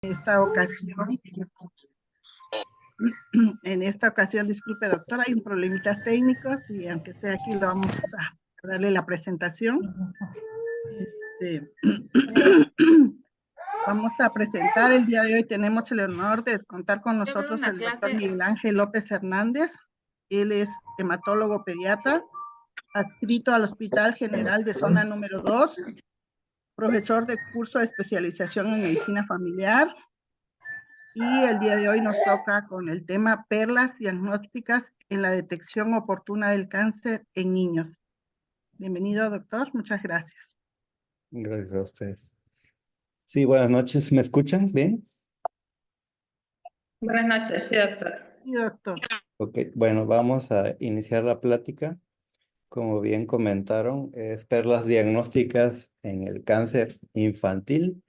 esta ocasión, en esta ocasión, disculpe doctor, hay un problemitas técnicos y aunque sea aquí lo vamos a darle la presentación. Vamos a presentar el día de hoy, tenemos el honor de contar con nosotros el doctor Miguel Ángel López Hernández. Él es hematólogo pediatra, adscrito al Hospital General de Zona número 2, profesor de curso de especialización en medicina familiar. Y el día de hoy nos toca con el tema perlas diagnósticas en la detección oportuna del cáncer en niños. Bienvenido, doctor. Muchas gracias. Gracias a ustedes. Sí, buenas noches. ¿Me escuchan bien? Buenas noches, sí, doctor. Sí, doctor. Ok, bueno, vamos a iniciar la plática. Como bien comentaron, es perlas diagnósticas en el cáncer infantil.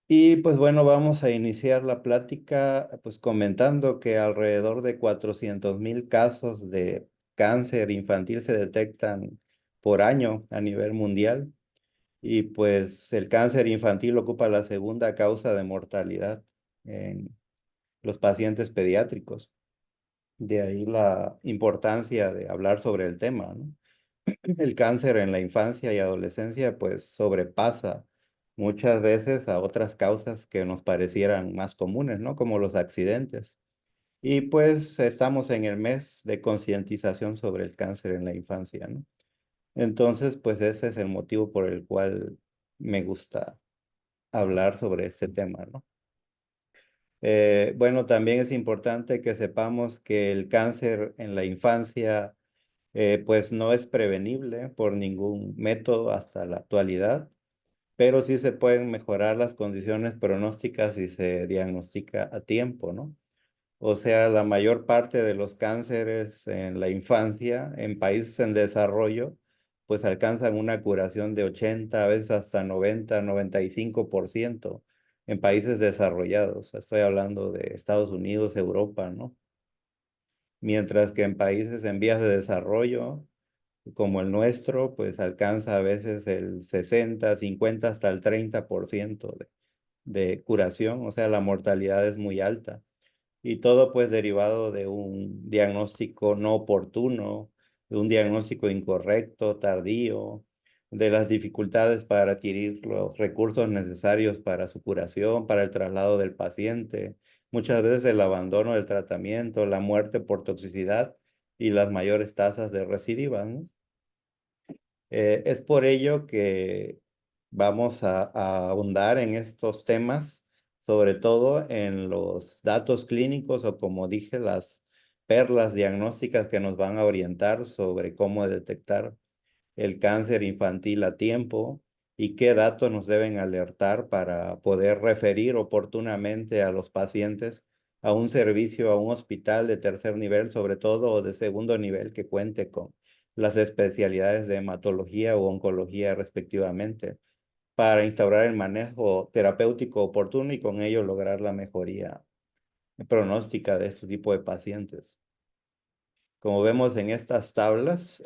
Y pues bueno, vamos a iniciar la plática pues comentando que alrededor de 400,000 casos de cáncer infantil se detectan por año a nivel mundial. Y pues el cáncer infantil ocupa la segunda causa de mortalidad en los pacientes pediátricos. De ahí la importancia de hablar sobre el tema, ¿no? El cáncer en la infancia y adolescencia pues sobrepasa muchas veces a otras causas que nos parecieran más comunes, ¿no? Como los accidentes. Y pues estamos en el mes de concientización sobre el cáncer en la infancia, ¿no? Entonces, pues ese es el motivo por el cual me gusta hablar sobre este tema, ¿no? Bueno, también es importante que sepamos que el cáncer en la infancia pues no es prevenible por ningún método hasta la actualidad, pero sí se pueden mejorar las condiciones pronósticas si se diagnostica a tiempo, ¿no? O sea, la mayor parte de los cánceres en la infancia, en países en desarrollo, pues alcanzan una curación de 80, a veces hasta 90, 95% en países desarrollados. Estoy hablando de Estados Unidos, Europa, ¿no? Mientras que en países en vías de desarrollo, como el nuestro, pues alcanza a veces el 60, 50, hasta el 30% de curación. O sea, la mortalidad es muy alta. Y todo pues derivado de un diagnóstico no oportuno, de un diagnóstico incorrecto, tardío, de las dificultades para adquirir los recursos necesarios para su curación, para el traslado del paciente, muchas veces el abandono del tratamiento, la muerte por toxicidad y las mayores tasas de recidivas, ¿no? Es por ello que vamos a ahondar en estos temas, sobre todo en los datos clínicos o, como dije, las perlas diagnósticas que nos van a orientar sobre cómo detectar el cáncer infantil a tiempo y qué datos nos deben alertar para poder referir oportunamente a los pacientes a un servicio, a un hospital de tercer nivel, sobre todo, o de segundo nivel, que cuente con las especialidades de hematología o oncología respectivamente, para instaurar el manejo terapéutico oportuno y con ello lograr la mejoría pronóstica de este tipo de pacientes. Como vemos en estas tablas,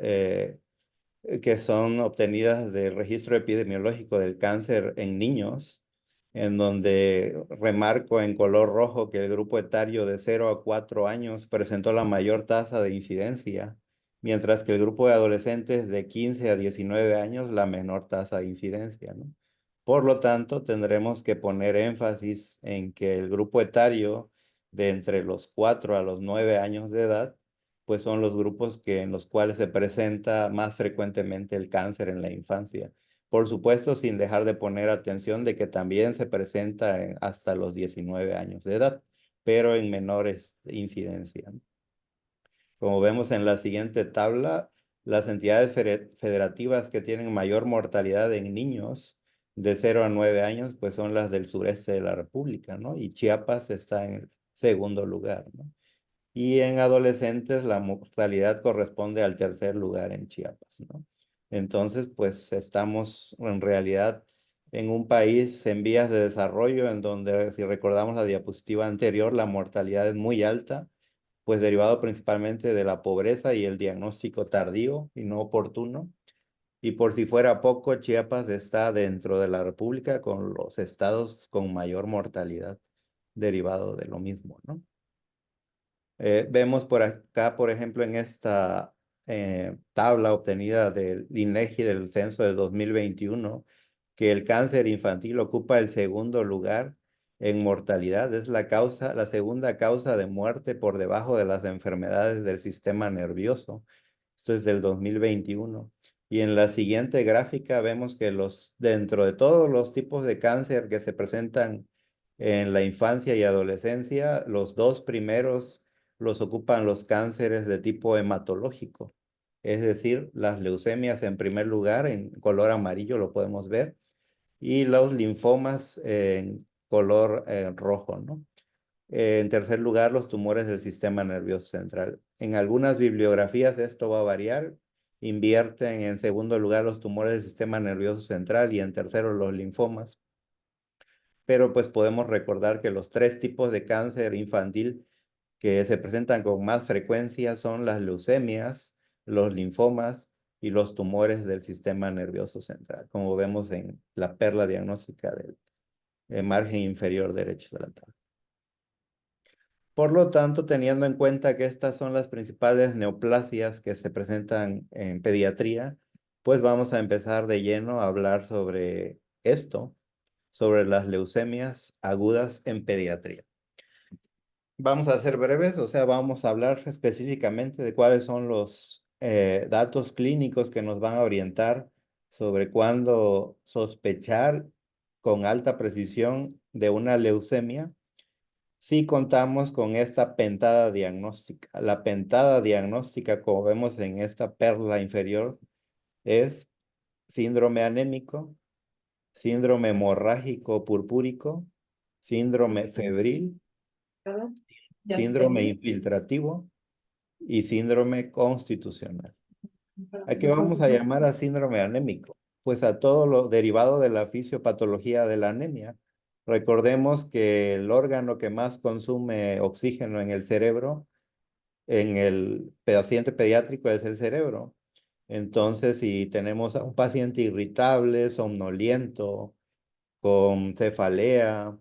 que son obtenidas del registro epidemiológico del cáncer en niños, en donde remarco en color rojo que el grupo etario de 0 a 4 años presentó la mayor tasa de incidencia, mientras que el grupo de adolescentes de 15 a 19 años la menor tasa de incidencia, ¿no? Por lo tanto, tendremos que poner énfasis en que el grupo etario de entre los 4 a los 9 años de edad pues son los grupos en los cuales se presenta más frecuentemente el cáncer en la infancia. Por supuesto, sin dejar de poner atención de que también se presenta hasta los 19 años de edad, pero en menores incidencia. Como vemos en la siguiente tabla, las entidades federativas que tienen mayor mortalidad en niños de 0 a 9 años, pues son las del sureste de la República, ¿no? Y Chiapas está en el segundo lugar, ¿no? Y en adolescentes la mortalidad corresponde al tercer lugar en Chiapas, ¿no? Entonces, pues estamos en realidad en un país en vías de desarrollo en donde, si recordamos la diapositiva anterior, la mortalidad es muy alta, pues derivado principalmente de la pobreza y el diagnóstico tardío y no oportuno. Y por si fuera poco, Chiapas está dentro de la República con los estados con mayor mortalidad derivado de lo mismo, ¿no? Vemos por acá, por ejemplo, en esta tabla obtenida del INEGI del censo de 2021, que el cáncer infantil ocupa el segundo lugar en mortalidad. Es la segunda causa de muerte por debajo de las enfermedades del sistema nervioso. Esto es del 2021. Y en la siguiente gráfica vemos que dentro de todos los tipos de cáncer que se presentan en la infancia y adolescencia, los dos primeros los ocupan los cánceres de tipo hematológico, es decir, las leucemias en primer lugar, en color amarillo lo podemos ver, y los linfomas en color rojo, ¿no? En tercer lugar, los tumores del sistema nervioso central. En algunas bibliografías esto va a variar. Invierten en segundo lugar los tumores del sistema nervioso central y en tercero los linfomas. Pero pues podemos recordar que los tres tipos de cáncer infantil que se presentan con más frecuencia son las leucemias, los linfomas y los tumores del sistema nervioso central, como vemos en la perla diagnóstica del margen inferior derecho de la tabla. Por lo tanto, teniendo en cuenta que estas son las principales neoplasias que se presentan en pediatría, pues vamos a empezar de lleno a hablar sobre esto, sobre las leucemias agudas en pediatría. Vamos a ser breves, o sea, vamos a hablar específicamente de cuáles son los datos clínicos que nos van a orientar sobre cuándo sospechar con alta precisión de una leucemia si contamos con esta pentada diagnóstica. La pentada diagnóstica, como vemos en esta perla inferior, es síndrome anémico, síndrome hemorrágico purpúrico, síndrome febril, síndrome infiltrativo y síndrome constitucional. ¿A qué vamos a llamar a síndrome anémico? Pues a todo lo derivado de la fisiopatología de la anemia. Recordemos que el órgano que más consume oxígeno en el cerebro, en el paciente pediátrico, es el cerebro. Entonces, si tenemos a un paciente irritable, somnoliento, con cefalea,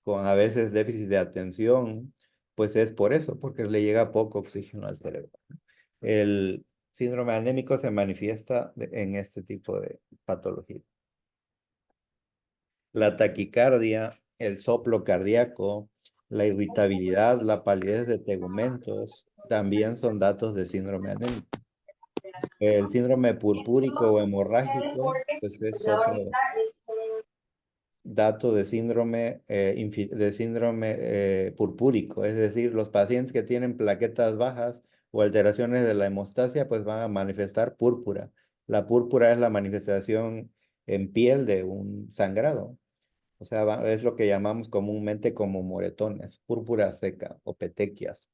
con a veces déficit de atención, pues es por eso, porque le llega poco oxígeno al cerebro. El síndrome anémico se manifiesta en este tipo de patología. La taquicardia, el soplo cardíaco, la irritabilidad, la palidez de tegumentos, también son datos de síndrome anémico. El síndrome purpúrico o hemorrágico, pues es otro dato de síndrome purpúrico, es decir, los pacientes que tienen plaquetas bajas o alteraciones de la hemostasia, pues van a manifestar púrpura. La púrpura es la manifestación en piel de un sangrado, o sea, es lo que llamamos comúnmente como moretones, púrpura seca o petequias.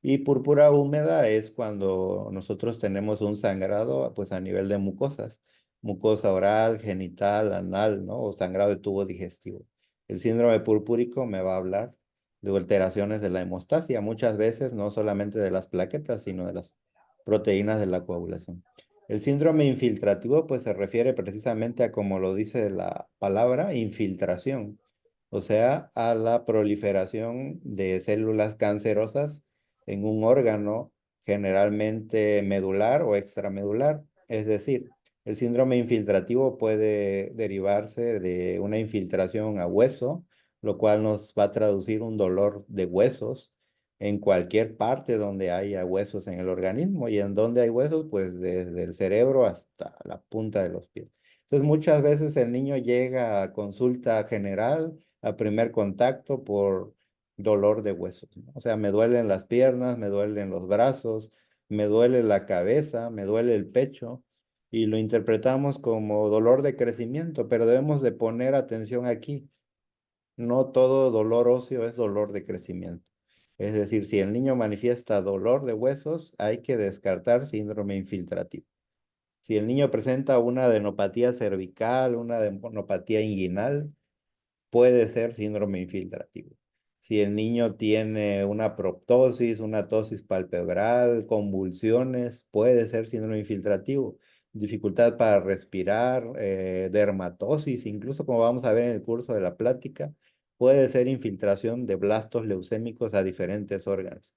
Y púrpura húmeda es cuando nosotros tenemos un sangrado pues a nivel de mucosas, mucosa oral, genital, anal, ¿no? O sangrado de tubo digestivo. El síndrome purpúrico me va a hablar de alteraciones de la hemostasia, muchas veces no solamente de las plaquetas, sino de las proteínas de la coagulación. El síndrome infiltrativo pues se refiere precisamente a, como lo dice la palabra, infiltración, o sea, a la proliferación de células cancerosas en un órgano generalmente medular o extramedular. Es decir, el síndrome infiltrativo puede derivarse de una infiltración a hueso, lo cual nos va a traducir un dolor de huesos en cualquier parte donde haya huesos en el organismo. Y en donde hay huesos, pues desde el cerebro hasta la punta de los pies. Entonces, muchas veces el niño llega a consulta general, a primer contacto por dolor de huesos, ¿no? O sea, me duelen las piernas, me duelen los brazos, me duele la cabeza, me duele el pecho y lo interpretamos como dolor de crecimiento, pero debemos de poner atención aquí. No todo dolor óseo es dolor de crecimiento. Es decir, si el niño manifiesta dolor de huesos, hay que descartar síndrome infiltrativo. Si el niño presenta una adenopatía cervical, una adenopatía inguinal, puede ser síndrome infiltrativo. Si el niño tiene una proptosis, una tosis palpebral, convulsiones, puede ser síndrome infiltrativo. dificultad para respirar, dermatosis, incluso como vamos a ver en el curso de la plática, puede ser infiltración de blastos leucémicos a diferentes órganos.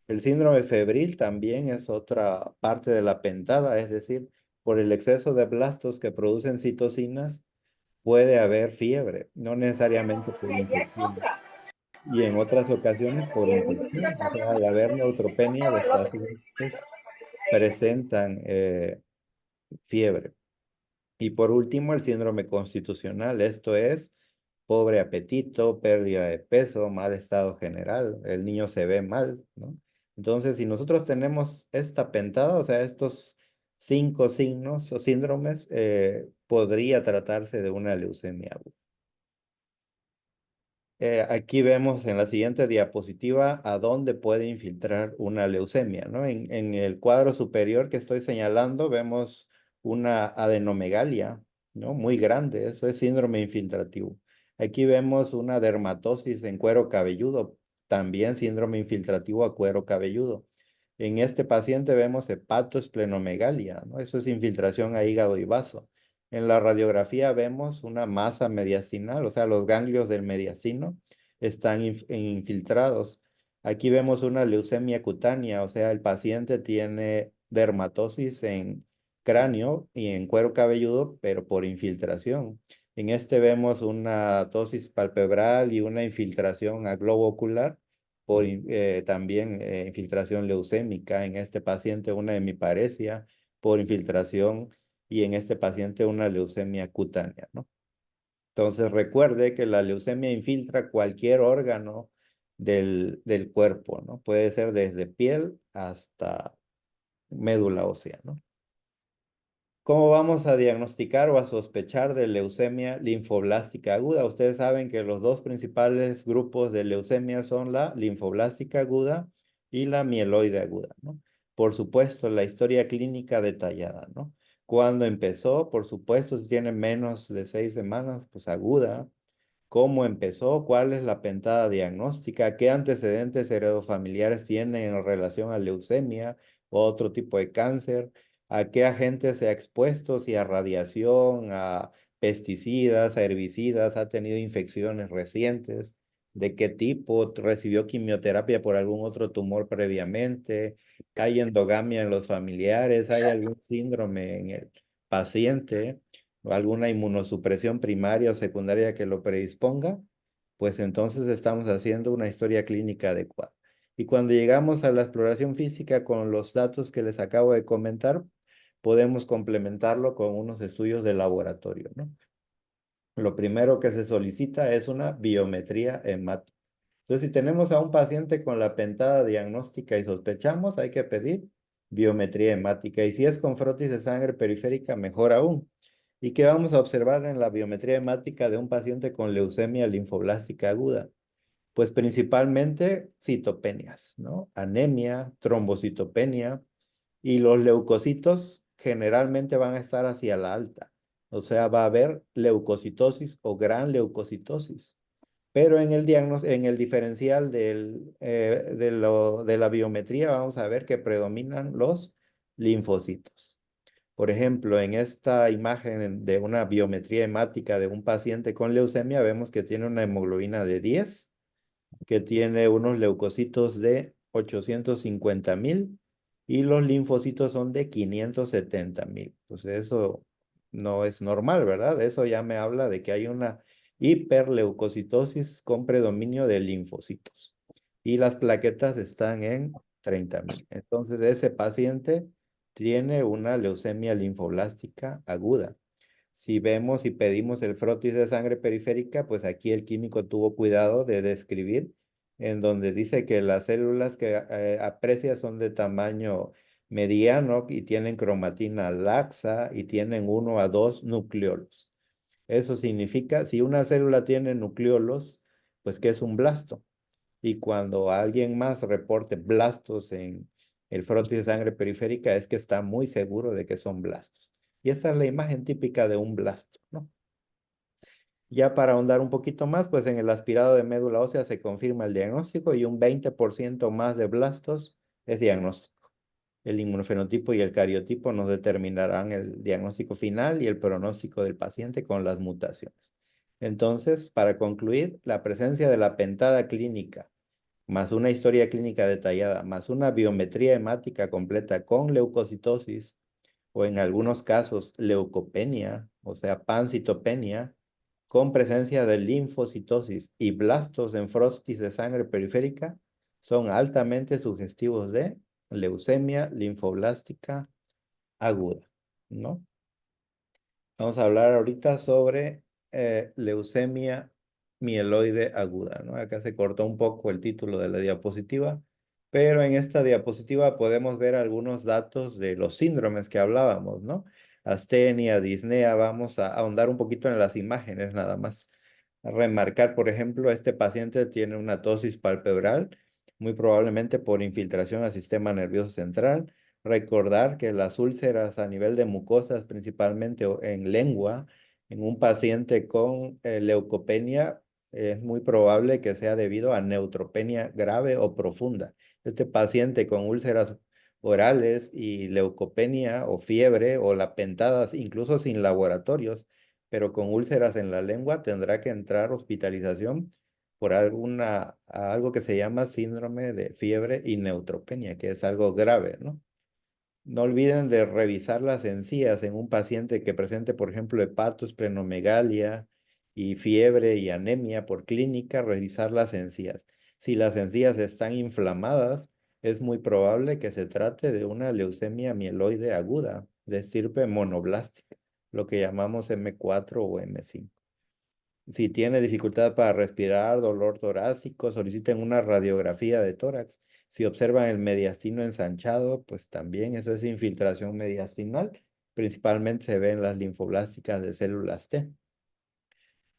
El síndrome febril también es otra parte de la pentada, es decir, por el exceso de blastos que producen citocinas, puede haber fiebre, no necesariamente por infección. Y en otras ocasiones por infección, o sea, al haber neutropenia, los pacientes presentan fiebre. Y por último, el síndrome constitucional, esto es pobre apetito, pérdida de peso, mal estado general, el niño se ve mal, ¿no? Entonces, si nosotros tenemos esta pentada, o sea, estos 5 signos o síndromes, podría tratarse de una leucemia aguda. Aquí vemos en la siguiente diapositiva a dónde puede infiltrar una leucemia, ¿no? En el cuadro superior que estoy señalando vemos una adenomegalia, ¿no? Muy grande, eso es síndrome infiltrativo. Aquí vemos una dermatosis en cuero cabelludo, también síndrome infiltrativo a cuero cabelludo. En este paciente vemos hepatoesplenomegalia, ¿no? Eso es infiltración a hígado y vaso. En la radiografía vemos una masa mediastinal, o sea, los ganglios del mediastino están infiltrados. Aquí vemos una leucemia cutánea, o sea, el paciente tiene dermatosis en cráneo y en cuero cabelludo, pero por infiltración. En este vemos una tosis palpebral y una infiltración a globo ocular por también infiltración leucémica. En este paciente una hemiparesia por infiltración y en este paciente una leucemia cutánea, ¿no? Entonces recuerde que la leucemia infiltra cualquier órgano del cuerpo, ¿no? Puede ser desde piel hasta médula ósea, ¿no? ¿Cómo vamos a diagnosticar o a sospechar de leucemia linfoblástica aguda? Ustedes saben que los dos principales grupos de leucemia son la linfoblástica aguda y la mieloide aguda, ¿no? Por supuesto, la historia clínica detallada, ¿no? Cuando empezó, por supuesto, si tiene menos de 6 semanas, pues aguda. ¿Cómo empezó? ¿Cuál es la pentada diagnóstica? ¿Qué antecedentes heredofamiliares tienen en relación a leucemia o otro tipo de cáncer? ¿A qué agentes se ha expuesto? Si a radiación, a pesticidas, a herbicidas, ha tenido infecciones recientes, ¿de qué tipo? ¿Recibió quimioterapia por algún otro tumor previamente? ¿Hay endogamia en los familiares? ¿Hay algún síndrome en el paciente? ¿O alguna inmunosupresión primaria o secundaria que lo predisponga? Pues entonces estamos haciendo una historia clínica adecuada. Y cuando llegamos a la exploración física con los datos que les acabo de comentar, podemos complementarlo con unos estudios de laboratorio, ¿no? Lo primero que se solicita es una biometría hemática. Entonces, si tenemos a un paciente con la pentada diagnóstica y sospechamos, hay que pedir biometría hemática. Y si es con frotis de sangre periférica, mejor aún. ¿Y qué vamos a observar en la biometría hemática de un paciente con leucemia linfoblástica aguda? Pues principalmente citopenias, ¿no? Anemia, trombocitopenia, y los leucocitos generalmente van a estar hacia la alta. O sea, va a haber leucocitosis o gran leucocitosis. Pero en en el diferencial de la biometría vamos a ver que predominan los linfocitos. Por ejemplo, en esta imagen de una biometría hemática de un paciente con leucemia, vemos que tiene una hemoglobina de 10, que tiene unos leucocitos de 850,000 y los linfocitos son de 570,000. Pues eso no es normal, ¿verdad? Eso ya me habla de que hay una hiperleucocitosis con predominio de linfocitos. Y las plaquetas están en 30,000. Entonces, ese paciente tiene una leucemia linfoblástica aguda. Si vemos y pedimos el frotis de sangre periférica, pues aquí el químico tuvo cuidado de describir en donde dice que las células que aprecia son de tamaño mediano y tienen cromatina laxa y tienen 1 a 2 nucleolos. Eso significa, si una célula tiene nucleolos, pues que es un blasto. Y cuando alguien más reporte blastos en el frotis de sangre periférica, es que está muy seguro de que son blastos. Y esa es la imagen típica de un blasto, ¿no? Ya para ahondar un poquito más, pues en el aspirado de médula ósea se confirma el diagnóstico y un 20% más de blastos es diagnóstico. el inmunofenotipo y el cariotipo nos determinarán el diagnóstico final y el pronóstico del paciente con las mutaciones. Entonces, para concluir, la presencia de la pentada clínica, más una historia clínica detallada, más una biometría hemática completa con leucocitosis, o en algunos casos leucopenia, o sea, pancitopenia, con presencia de linfocitosis y blastos en frostis de sangre periférica, son altamente sugestivos de leucemia linfoblástica aguda, ¿no? Vamos a hablar ahorita sobre leucemia mieloide aguda, ¿no? Acá se cortó un poco el título de la diapositiva, pero en esta diapositiva podemos ver algunos datos de los síndromes que hablábamos, ¿no? Astenia, disnea, vamos a ahondar un poquito en las imágenes nada más. Remarcar, por ejemplo, este paciente tiene una tosis palpebral, muy probablemente por infiltración al sistema nervioso central. Recordar que las úlceras a nivel de mucosas, principalmente en lengua, en un paciente con leucopenia, es muy probable que sea debido a neutropenia grave o profunda. Este paciente con úlceras orales y leucopenia o fiebre o la pentadas, incluso sin laboratorios, pero con úlceras en la lengua, tendrá que entrar hospitalización por algo que se llama síndrome de fiebre y neutropenia, que es algo grave, ¿no? No olviden de revisar las encías en un paciente que presente, por ejemplo, hepatosplenomegalia y fiebre y anemia por clínica, revisar las encías. Si las encías están inflamadas, es muy probable que se trate de una leucemia mieloide aguda de estirpe monoblástica, lo que llamamos M4 o M5. Si tiene dificultad para respirar, dolor torácico, soliciten una radiografía de tórax. Si observan el mediastino ensanchado, pues también eso es infiltración mediastinal. Principalmente se ven las linfoblásticas de células T.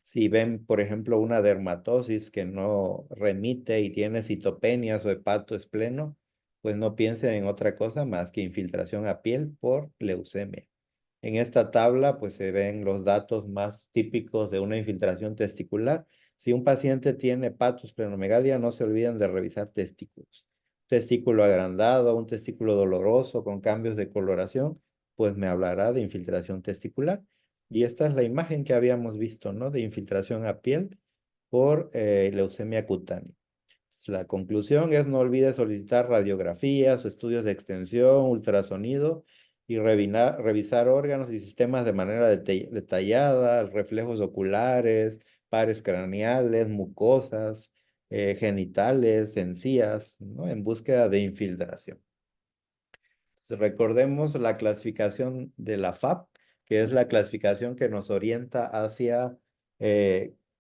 Si ven, por ejemplo, una dermatosis que no remite y tiene citopenias o hepatoespleno, pues no piensen en otra cosa más que infiltración a piel por leucemia. En esta tabla pues se ven los datos más típicos de una infiltración testicular. Si un paciente tiene hepatosplenomegalia, no se olviden de revisar testículos. Testículo agrandado, un testículo doloroso con cambios de coloración, pues me hablará de infiltración testicular. Y esta es la imagen que habíamos visto, ¿no? De infiltración a piel por leucemia cutánea. La conclusión es no olvide solicitar radiografías, estudios de extensión, ultrasonido y revisar órganos y sistemas de manera detallada, reflejos oculares, pares craneales, mucosas, genitales, encías, ¿no? En búsqueda de infiltración. Recordemos la clasificación de la FAP, que es la clasificación que nos orienta hacia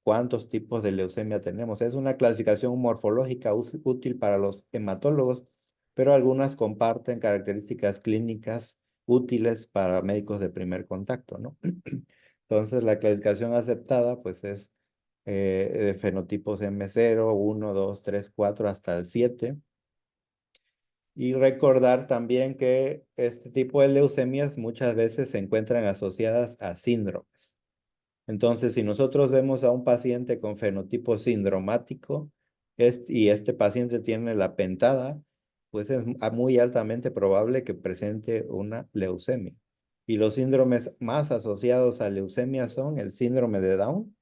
cuántos tipos de leucemia tenemos. Es una clasificación morfológica útil para los hematólogos, pero algunas comparten características clínicas útiles para médicos de primer contacto, ¿no? Entonces, la clasificación aceptada, pues, es de fenotipos M0, 1, 2, 3, 4, hasta el 7. Y recordar también que este tipo de leucemias muchas veces se encuentran asociadas a síndromes. Entonces, si nosotros vemos a un paciente con fenotipo sindromático y este paciente tiene la pentada, pues es muy altamente probable que presente una leucemia. Y los síndromes más asociados a leucemia son el síndrome de Down,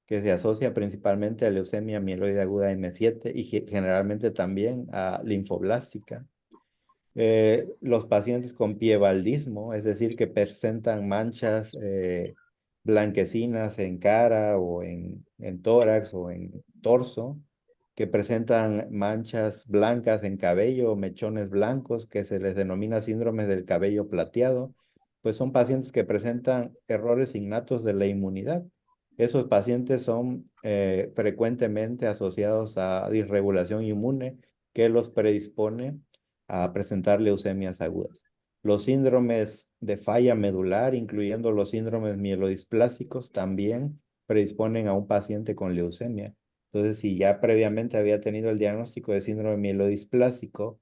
que se asocia principalmente a leucemia mieloide aguda M7 y generalmente también a linfoblástica. Los pacientes con piebaldismo, es decir, que presentan manchas blanquecinas en cara o en tórax o en torso, que presentan manchas blancas en cabello o mechones blancos, que se les denomina síndrome del cabello plateado, pues son pacientes que presentan errores innatos de la inmunidad. Esos pacientes son frecuentemente asociados a disregulación inmune que los predispone a presentar leucemias agudas. Los síndromes de falla medular, incluyendo los síndromes mielodisplásicos, también predisponen a un paciente con leucemia. Entonces, si ya previamente había tenido el diagnóstico de síndrome mielodisplásico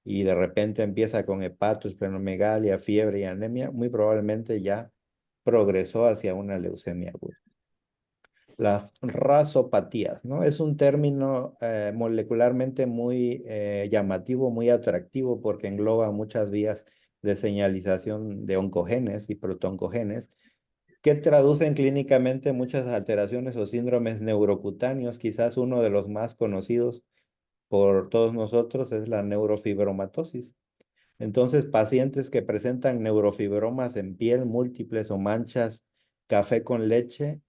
y de repente empieza con hepatosplenomegalia, fiebre y anemia, muy probablemente ya progresó hacia una leucemia aguda. Las rasopatías, ¿no? Es un término molecularmente muy llamativo, muy atractivo, porque engloba muchas vías de señalización de oncogenes y protooncogenes, que traducen clínicamente muchas alteraciones o síndromes neurocutáneos. Quizás uno de los más conocidos por todos nosotros es la neurofibromatosis. Entonces, pacientes que presentan neurofibromas en piel múltiples o manchas café con leche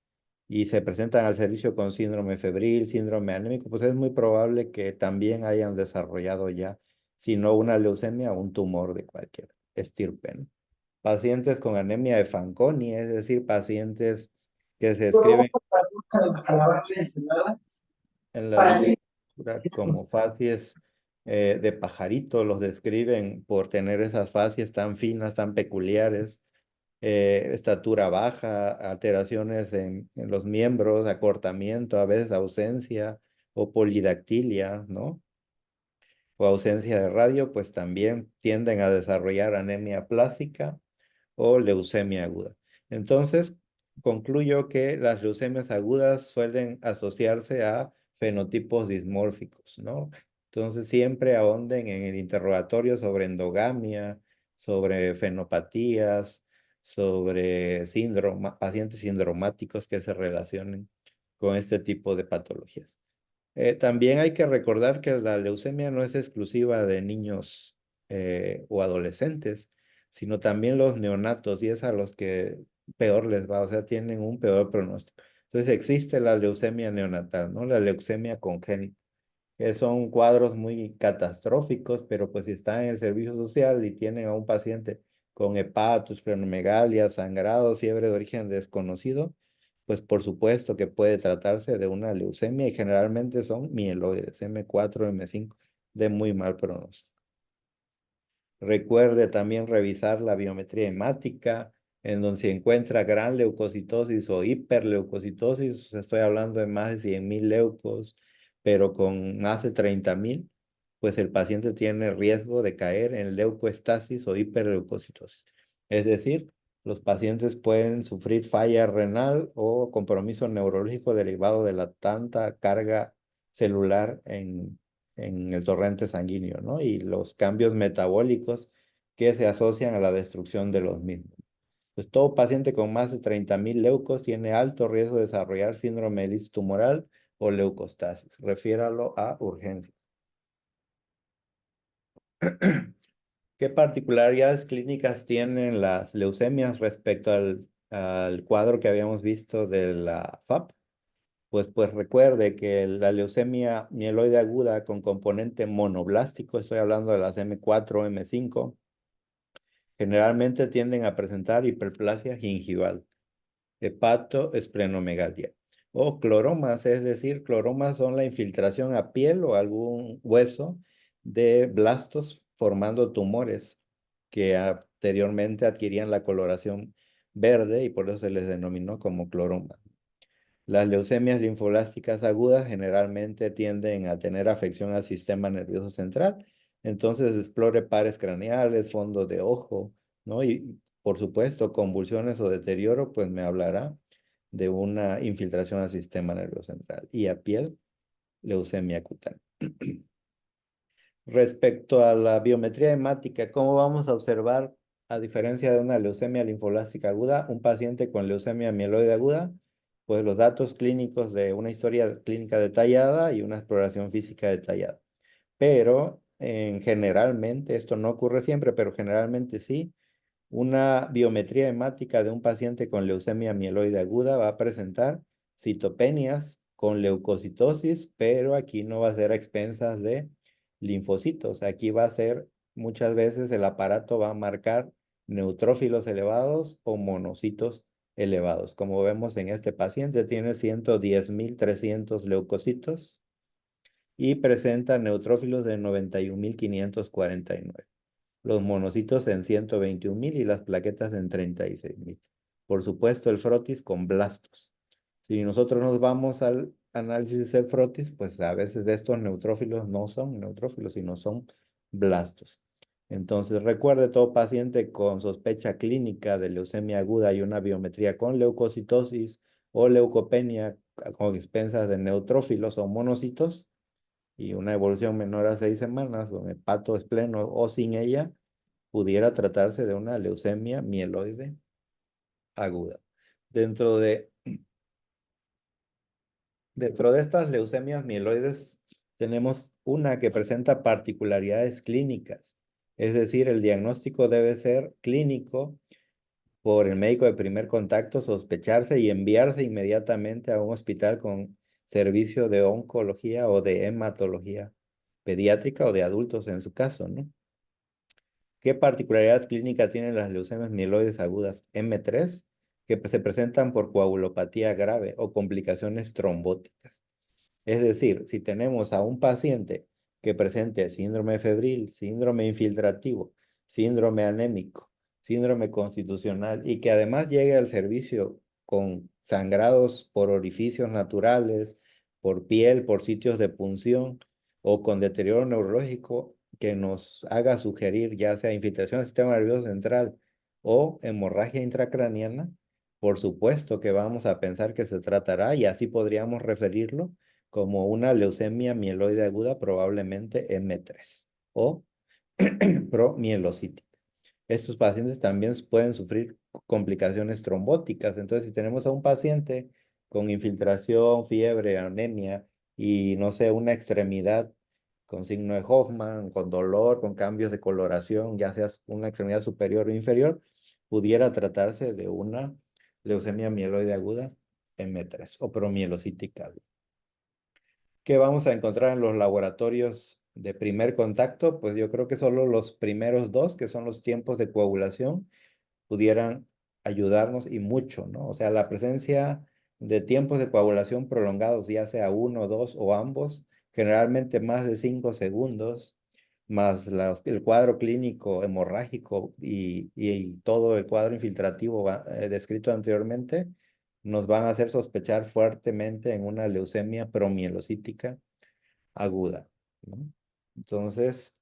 y se presentan al servicio con síndrome febril, síndrome anémico, pues es muy probable que también hayan desarrollado ya, si no una leucemia, un tumor de cualquier estirpe, ¿no? Pacientes con anemia de Fanconi, es decir, pacientes que se describen en la literatura como facies de pajarito, los describen por tener esas facies tan finas, tan peculiares, estatura baja, alteraciones en los miembros, acortamiento, a veces ausencia o polidactilia, ¿no? O ausencia de radio, pues también tienden a desarrollar anemia plástica o leucemia aguda. Entonces, concluyo que las leucemias agudas suelen asociarse a fenotipos dismórficos, ¿no? Entonces, siempre ahonden en el interrogatorio sobre endogamia, sobre fenopatías, sobre pacientes sindromáticos que se relacionen con este tipo de patologías. También hay que recordar que la leucemia no es exclusiva de niños o adolescentes, sino también los neonatos, y es a los que peor les va, o sea, tienen un peor pronóstico. Entonces existe la leucemia neonatal, ¿no? La leucemia congénita, que son cuadros muy catastróficos, pero pues si están en el servicio social y tienen a un paciente con hepatos, esplenomegalia, sangrado, fiebre de origen desconocido, pues por supuesto que puede tratarse de una leucemia y generalmente son mieloides, M4, M5, de muy mal pronóstico. Recuerde también revisar la biometría hemática, en donde se encuentra gran leucocitosis o hiperleucocitosis, estoy hablando de más de 100.000 leucos, pero con más de 30.000, pues el paciente tiene riesgo de caer en leucoestasis o hiperleucocitosis. Es decir, los pacientes pueden sufrir falla renal o compromiso neurológico derivado de la tanta carga celular en el torrente sanguíneo, ¿no? Y los cambios metabólicos que se asocian a la destrucción de los mismos. Pues todo paciente con más de 30.000 leucos tiene alto riesgo de desarrollar síndrome de lisis tumoral o leucostasis. Refiéralo a urgencia. ¿Qué particularidades clínicas tienen las leucemias respecto al cuadro que habíamos visto de la FAP? Pues recuerde que la leucemia mieloide aguda con componente monoblástico, estoy hablando de las M4, M5, generalmente tienden a presentar hiperplasia gingival, hepatoesplenomegalia o cloromas, es decir, cloromas son la infiltración a piel o algún hueso de blastos formando tumores que anteriormente adquirían la coloración verde y por eso se les denominó como cloromas. Las leucemias linfoblásticas agudas generalmente tienden a tener afección al sistema nervioso central, entonces explore pares craneales, fondo de ojo, ¿no? Y por supuesto, convulsiones o deterioro, pues me hablará de una infiltración al sistema nervioso central. Y a piel, leucemia cutánea. Respecto a la biometría hemática, ¿cómo vamos a observar, a diferencia de una leucemia linfoblástica aguda, un paciente con leucemia mieloide aguda? Pues los datos clínicos de una historia clínica detallada y una exploración física detallada. Pero generalmente, esto no ocurre siempre, pero generalmente sí, una biometría hemática de un paciente con leucemia mieloide aguda va a presentar citopenias con leucocitosis, pero aquí no va a ser a expensas de linfocitos. Aquí va a ser, muchas veces el aparato va a marcar neutrófilos elevados o monocitos elevados. Como vemos en este paciente, tiene 110.300 leucocitos y presenta neutrófilos de 91.549, los monocitos en 121.000 y las plaquetas en 36.000. Por supuesto, el frotis con blastos. Si nosotros nos vamos al análisis del frotis, pues a veces de estos neutrófilos no son neutrófilos, sino son blastos. Entonces, recuerde, todo paciente con sospecha clínica de leucemia aguda y una biometría con leucocitosis o leucopenia con expensas de neutrófilos o monocitos y una evolución menor a 6 semanas, o hepato es pleno o sin ella, pudiera tratarse de una leucemia mieloide aguda. Dentro de estas leucemias mieloides tenemos una que presenta particularidades clínicas, es decir, el diagnóstico debe ser clínico por el médico de primer contacto, sospecharse y enviarse inmediatamente a un hospital con servicio de oncología o de hematología pediátrica o de adultos en su caso, ¿no? ¿Qué particularidad clínica tienen las leucemias mieloides agudas M3? Que se presentan por coagulopatía grave o complicaciones trombóticas. Es decir, si tenemos a un paciente que presente síndrome febril, síndrome infiltrativo, síndrome anémico, síndrome constitucional y que además llegue al servicio con sangrados por orificios naturales, por piel, por sitios de punción o con deterioro neurológico que nos haga sugerir ya sea infiltración del sistema nervioso central o hemorragia intracraniana, por supuesto que vamos a pensar que se tratará y así podríamos referirlo como una leucemia mieloide aguda, probablemente M3 o promielocítica. Estos pacientes también pueden sufrir complicaciones trombóticas. Entonces, si tenemos a un paciente con infiltración, fiebre, anemia y, no sé, una extremidad con signo de Hoffman, con dolor, con cambios de coloración, ya sea una extremidad superior o inferior, pudiera tratarse de una leucemia mieloide aguda M3 o promielocítica. ¿Qué vamos a encontrar en los laboratorios de primer contacto? Pues yo creo que solo los primeros dos, que son los tiempos de coagulación, pudieran ayudarnos y mucho, ¿no? O sea, la presencia de tiempos de coagulación prolongados, ya sea uno, dos o ambos, generalmente más de 5 segundos, más el cuadro clínico hemorrágico y todo el cuadro infiltrativo descrito anteriormente, nos van a hacer sospechar fuertemente en una leucemia promielocítica aguda, ¿no? Entonces,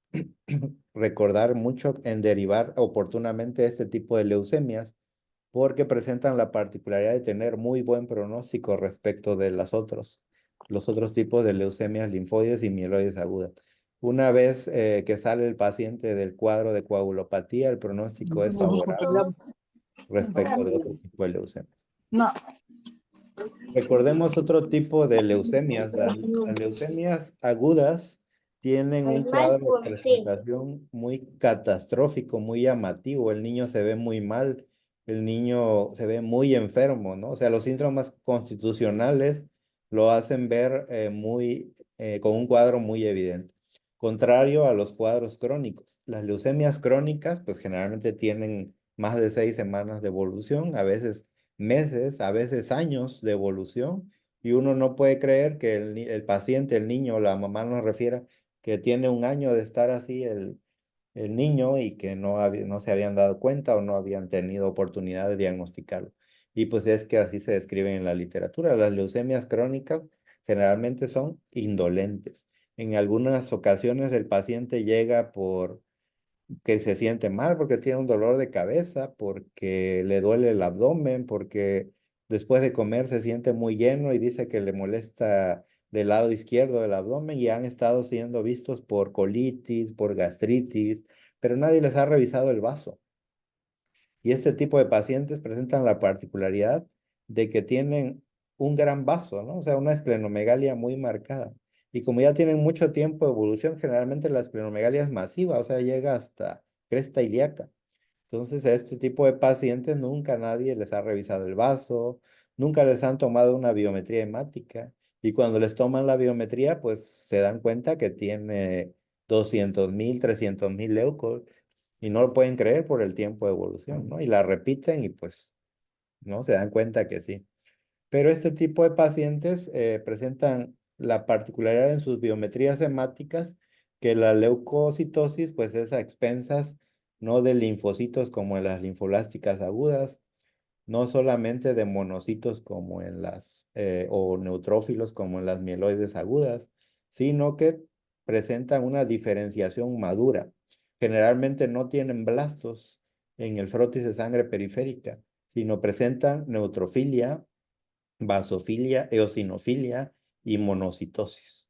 recordar mucho en derivar oportunamente este tipo de leucemias porque presentan la particularidad de tener muy buen pronóstico respecto de los otros tipos de leucemias linfoides y mieloides agudas. Una vez que sale el paciente del cuadro de coagulopatía, el pronóstico es favorable respecto de otro tipo de leucemias. No. Recordemos otro tipo de leucemias. Las leucemias agudas tienen un cuadro de presentación muy catastrófico, muy llamativo. El niño se ve muy mal, el niño se ve muy enfermo, ¿no? O sea, los síntomas constitucionales lo hacen ver con un cuadro muy evidente. Contrario a los cuadros crónicos. Las leucemias crónicas, pues generalmente tienen más de 6 semanas de evolución, a veces meses, a veces años de evolución, y uno no puede creer que el paciente, el niño, la mamá nos refiera que tiene un año de estar así el niño y que no se habían dado cuenta o no habían tenido oportunidad de diagnosticarlo. Y pues es que así se describen en la literatura. Las leucemias crónicas generalmente son indolentes. En algunas ocasiones el paciente llega por que se siente mal porque tiene un dolor de cabeza, porque le duele el abdomen, porque después de comer se siente muy lleno y dice que le molesta del lado izquierdo del abdomen y han estado siendo vistos por colitis, por gastritis, pero nadie les ha revisado el vaso. Y este tipo de pacientes presentan la particularidad de que tienen un gran vaso, ¿no? O sea, una esplenomegalia muy marcada. Y como ya tienen mucho tiempo de evolución, generalmente la esplenomegalia es masiva, o sea, llega hasta cresta ilíaca. Entonces, a este tipo de pacientes nunca nadie les ha revisado el vaso, nunca les han tomado una biometría hemática. Y cuando les toman la biometría, pues se dan cuenta que tiene 200.000, 300.000 leucos y no lo pueden creer por el tiempo de evolución, ¿no? Y la repiten y pues, ¿no? Se dan cuenta que sí. Pero este tipo de pacientes presentan la particularidad en sus biometrías hemáticas que la leucocitosis pues es a expensas no de linfocitos como en las linfoblásticas agudas, no solamente de monocitos como en o neutrófilos como en las mieloides agudas, sino que presentan una diferenciación madura. Generalmente no tienen blastos en el frotis de sangre periférica, sino presentan neutrofilia, basofilia, eosinofilia y monocitosis,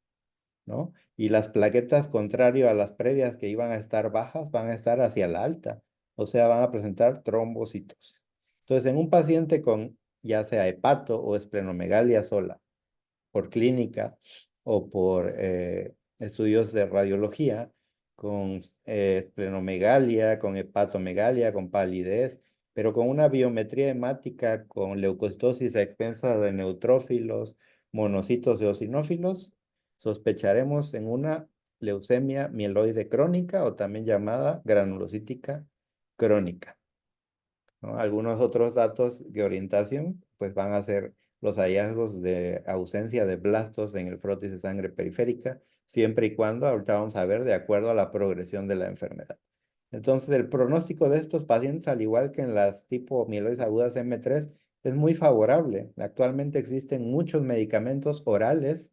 ¿no? Y las plaquetas, contrario a las previas que iban a estar bajas, van a estar hacia la alta, o sea, van a presentar trombocitosis. Entonces, en un paciente con ya sea hepato o esplenomegalia sola, por clínica o por estudios de radiología, con esplenomegalia, con hepatomegalia, con palidez, pero con una biometría hemática, con leucocitosis a expensas de neutrófilos, monocitos eosinófilos, sospecharemos en una leucemia mieloide crónica o también llamada granulocítica crónica, ¿no? Algunos otros datos de orientación pues van a ser los hallazgos de ausencia de blastos en el frotis de sangre periférica, siempre y cuando, ahorita vamos a ver, de acuerdo a la progresión de la enfermedad. Entonces, el pronóstico de estos pacientes, al igual que en las tipo mieloides agudas M3, es muy favorable. Actualmente existen muchos medicamentos orales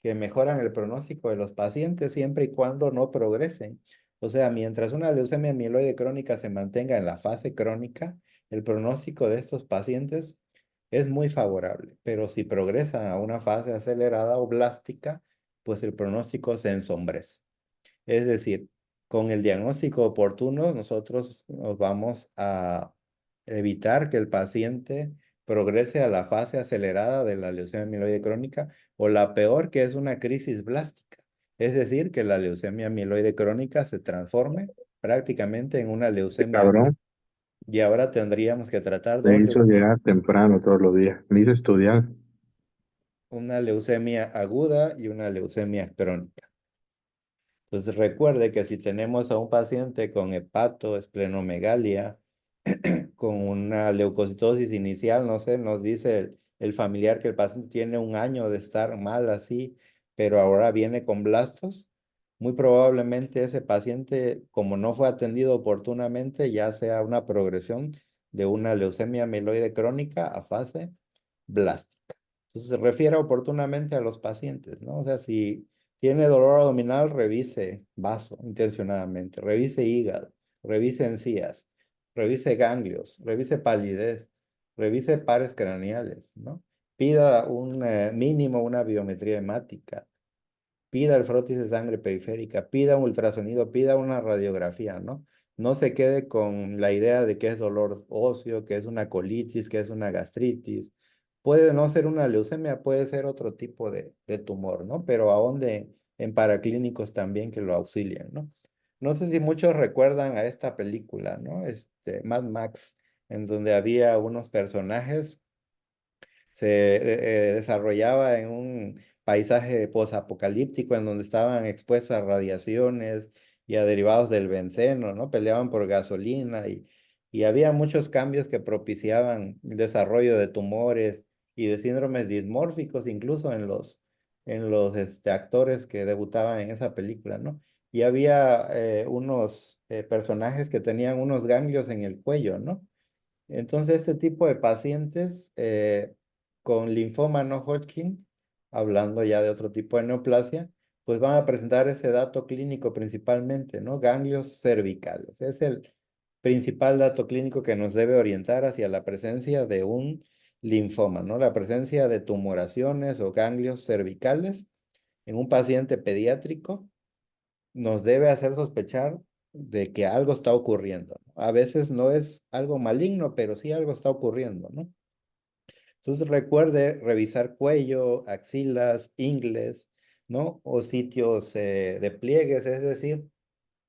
que mejoran el pronóstico de los pacientes siempre y cuando no progresen. O sea, mientras una leucemia mieloide crónica se mantenga en la fase crónica, el pronóstico de estos pacientes es muy favorable, pero si progresan a una fase acelerada o blástica, pues el pronóstico se ensombrece. Es decir, con el diagnóstico oportuno, nosotros nos vamos a evitar que el paciente progrese a la fase acelerada de la leucemia mieloide crónica o la peor, que es una crisis blástica. Es decir, que la leucemia mieloide crónica se transforme prácticamente en una Este leucemia aguda. cabrón Y ahora tendríamos que tratar me dos hizo llegar temprano todos los días. Me hizo estudiar. una leucemia aguda y una leucemia crónica. Entonces recuerde que si tenemos a un paciente con hepato, esplenomegalia, con una leucocitosis inicial, no sé, nos dice el familiar que el paciente tiene un año de estar mal así, pero ahora viene con blastos, muy probablemente ese paciente, como no fue atendido oportunamente, ya sea una progresión de una leucemia mieloide crónica a fase blástica. Entonces se refiere oportunamente a los pacientes, ¿no? O sea, si tiene dolor abdominal, revise vaso intencionadamente, revise hígado, revise encías, revise ganglios, revise palidez, revise pares craneales, ¿no? Pida un mínimo una biometría hemática, pida el frotis de sangre periférica, pida un ultrasonido, pida una radiografía, ¿no? No se quede con la idea de que es dolor óseo, que es una colitis, que es una gastritis. Puede no ser una leucemia, puede ser otro tipo de tumor, ¿no? Pero ahonde en paraclínicos también que lo auxilian, ¿no? No sé si muchos recuerdan a esta película, ¿no? Mad Max, en donde había unos personajes se desarrollaba en un paisaje posapocalíptico en donde estaban expuestos a radiaciones y a derivados del benceno, ¿no? Peleaban por gasolina y había muchos cambios que propiciaban el desarrollo de tumores y de síndromes dismórficos, incluso en los actores que debutaban en esa película, ¿no? Y había unos personajes que tenían unos ganglios en el cuello, ¿no? Entonces, este tipo de pacientes con linfoma no Hodgkin, hablando ya de otro tipo de neoplasia, pues van a presentar ese dato clínico principalmente, ¿no? Ganglios cervicales. Es el principal dato clínico que nos debe orientar hacia la presencia de un linfoma, ¿no? La presencia de tumoraciones o ganglios cervicales en un paciente pediátrico nos debe hacer sospechar de que algo está ocurriendo, ¿no? A veces no es algo maligno, pero sí algo está ocurriendo, ¿no? Entonces recuerde revisar cuello, axilas, ingles, ¿no? O sitios de pliegues, es decir,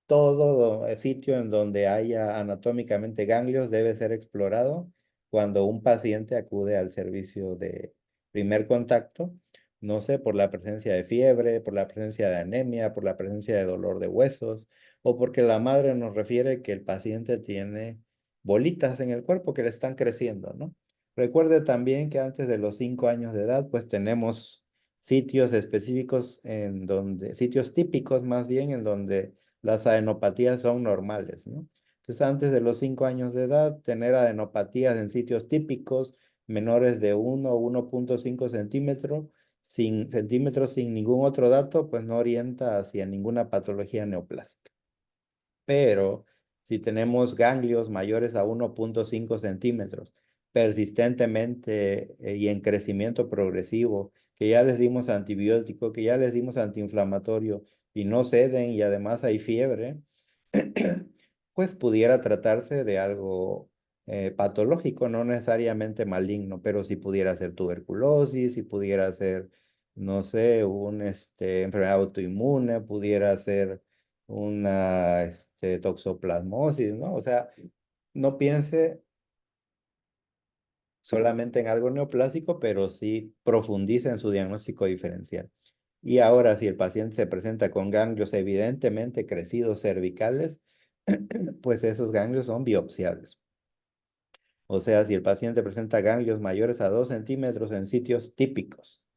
todo sitio en donde haya anatómicamente ganglios debe ser explorado cuando un paciente acude al servicio de primer contacto, no sé, por la presencia de fiebre, por la presencia de anemia, por la presencia de dolor de huesos, o porque la madre nos refiere que el paciente tiene bolitas en el cuerpo que le están creciendo, ¿no? Recuerde también que antes de los 5 años de edad, pues tenemos sitios específicos en donde, sitios típicos más bien, en donde las adenopatías son normales, ¿no? Entonces, antes de los 5 años de edad, tener adenopatías en sitios típicos menores de 1 o 1.5 centímetros sin ningún otro dato, pues no orienta hacia ninguna patología neoplásica. Pero si tenemos ganglios mayores a 1.5 centímetros, persistentemente y en crecimiento progresivo, que ya les dimos antibiótico, que ya les dimos antiinflamatorio y no ceden y además hay fiebre, pues pudiera tratarse de algo patológico, no necesariamente maligno, pero si pudiera ser tuberculosis, si pudiera ser, no sé, enfermedad autoinmune, pudiera ser una toxoplasmosis, ¿no? O sea, no piense solamente en algo neoplásico, pero sí profundiza en su diagnóstico diferencial. Y ahora, si el paciente se presenta con ganglios evidentemente crecidos cervicales, pues esos ganglios son biopsiables. O sea, si el paciente presenta ganglios mayores a 2 centímetros en sitios típicos,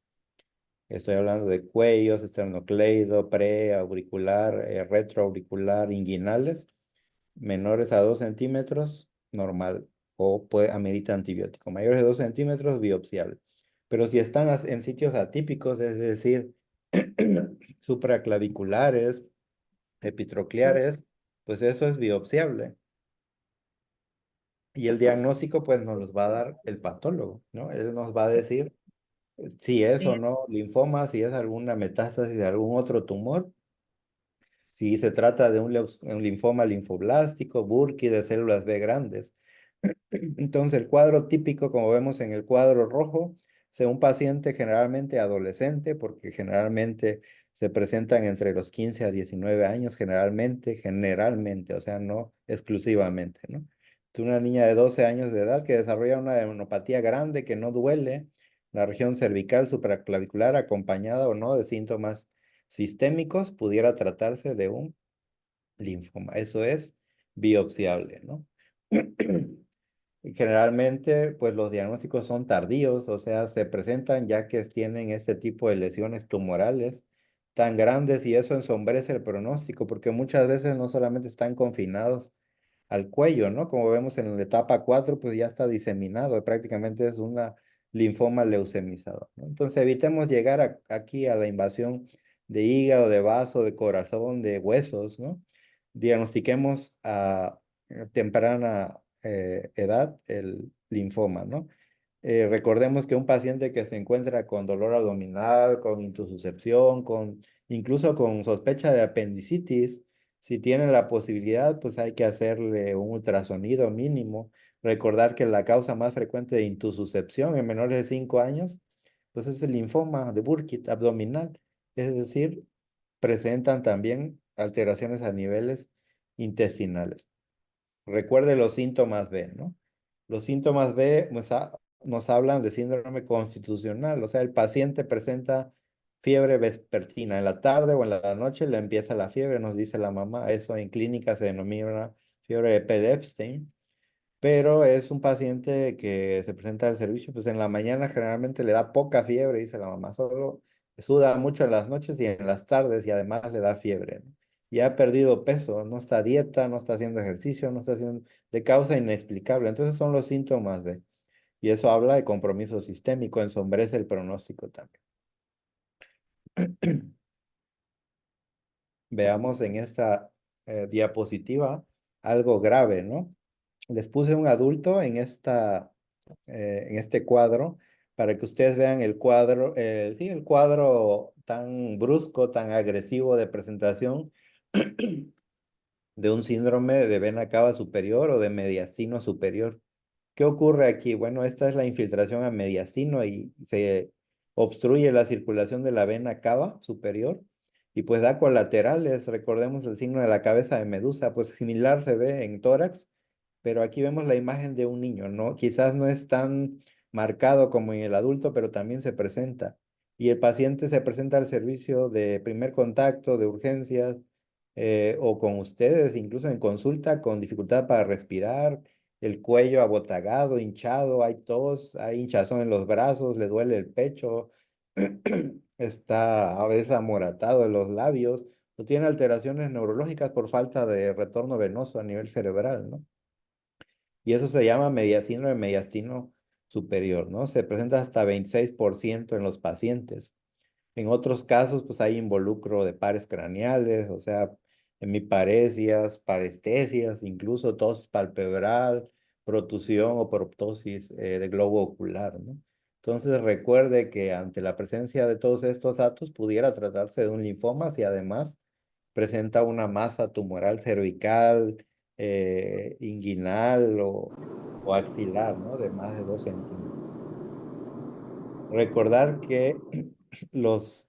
estoy hablando de cuellos, esternocleido, preauricular, retroauricular, inguinales, menores a 2 centímetros, normal, o amerita antibiótico. Mayores de 2 centímetros, biopsiable. Pero si están en sitios atípicos, es decir, supraclaviculares, epitrocleares, pues eso es biopsiable. Y el diagnóstico, pues, nos los va a dar el patólogo, ¿no? Él nos va a decir si es o no linfoma, si es alguna metástasis de algún otro tumor, si se trata de un linfoma linfoblástico, Burkitt, de células B grandes. Entonces, el cuadro típico, como vemos en el cuadro rojo, es un paciente generalmente adolescente, porque generalmente se presentan entre los 15 a 19 años, generalmente, o sea, no exclusivamente, ¿no? Es una niña de 12 años de edad que desarrolla una neuropatía grande que no duele, la región cervical supraclavicular, acompañada o no de síntomas sistémicos, pudiera tratarse de un linfoma. Eso es biopsiable, ¿no? Y generalmente, pues los diagnósticos son tardíos, o sea, se presentan ya que tienen este tipo de lesiones tumorales tan grandes y eso ensombrece el pronóstico, porque muchas veces no solamente están confinados al cuello, ¿no? Como vemos en la etapa 4, pues ya está diseminado, prácticamente es una linfoma leucemizado, ¿no? Entonces evitemos llegar aquí a la invasión de hígado, de vaso, de corazón, de huesos, ¿no? Diagnostiquemos a temprana edad el linfoma, ¿no? Recordemos que un paciente que se encuentra con dolor abdominal, con intususcepción, incluso con sospecha de apendicitis, si tiene la posibilidad, pues hay que hacerle un ultrasonido mínimo. Recordar que la causa más frecuente de intususcepción en menores de 5 años, pues es el linfoma de Burkitt abdominal. Es decir, presentan también alteraciones a niveles intestinales. Recuerde los síntomas B, ¿no? Los síntomas B nos hablan de síndrome constitucional, o sea, el paciente presenta fiebre vespertina en la tarde o en la noche le empieza la fiebre, nos dice la mamá, eso en clínica se denomina fiebre de Epstein, pero es un paciente que se presenta al servicio, pues en la mañana generalmente le da poca fiebre, dice la mamá, solo suda mucho en las noches y en las tardes y además le da fiebre, ¿no? Y ha perdido peso, no está a dieta, no está haciendo ejercicio, no está haciendo de causa inexplicable. Entonces son los síntomas de, y eso habla de compromiso sistémico, ensombrece el pronóstico también. Veamos en esta diapositiva algo grave, ¿no? Les puse un adulto en este cuadro para que ustedes vean el cuadro, sí, el cuadro tan brusco, tan agresivo de presentación de un síndrome de vena cava superior o de mediastino superior. ¿Qué ocurre aquí? Bueno, esta es la infiltración a mediastino y se obstruye la circulación de la vena cava superior y pues da colaterales. Recordemos el signo de la cabeza de Medusa, pues similar se ve en tórax, pero aquí vemos la imagen de un niño, ¿no? Quizás no es tan marcado como en el adulto, pero también se presenta. Y el paciente se presenta al servicio de primer contacto, de urgencias, o con ustedes, incluso en consulta, con dificultad para respirar, el cuello abotagado, hinchado, hay tos, hay hinchazón en los brazos, le duele el pecho, está a veces amoratado en los labios, o tiene alteraciones neurológicas por falta de retorno venoso a nivel cerebral, ¿no? Y eso se llama síndrome de mediastino superior, ¿no? Se presenta hasta 26% en los pacientes. En otros casos, pues hay involucro de pares craneales, o sea, hemiparesias, parestesias, incluso tos palpebral, protusión o proptosis de globo ocular, ¿no? Entonces recuerde que ante la presencia de todos estos datos pudiera tratarse de un linfoma si además presenta una masa tumoral cervical, inguinal o axilar, ¿no? De más de 2 centímetros. Recordar que las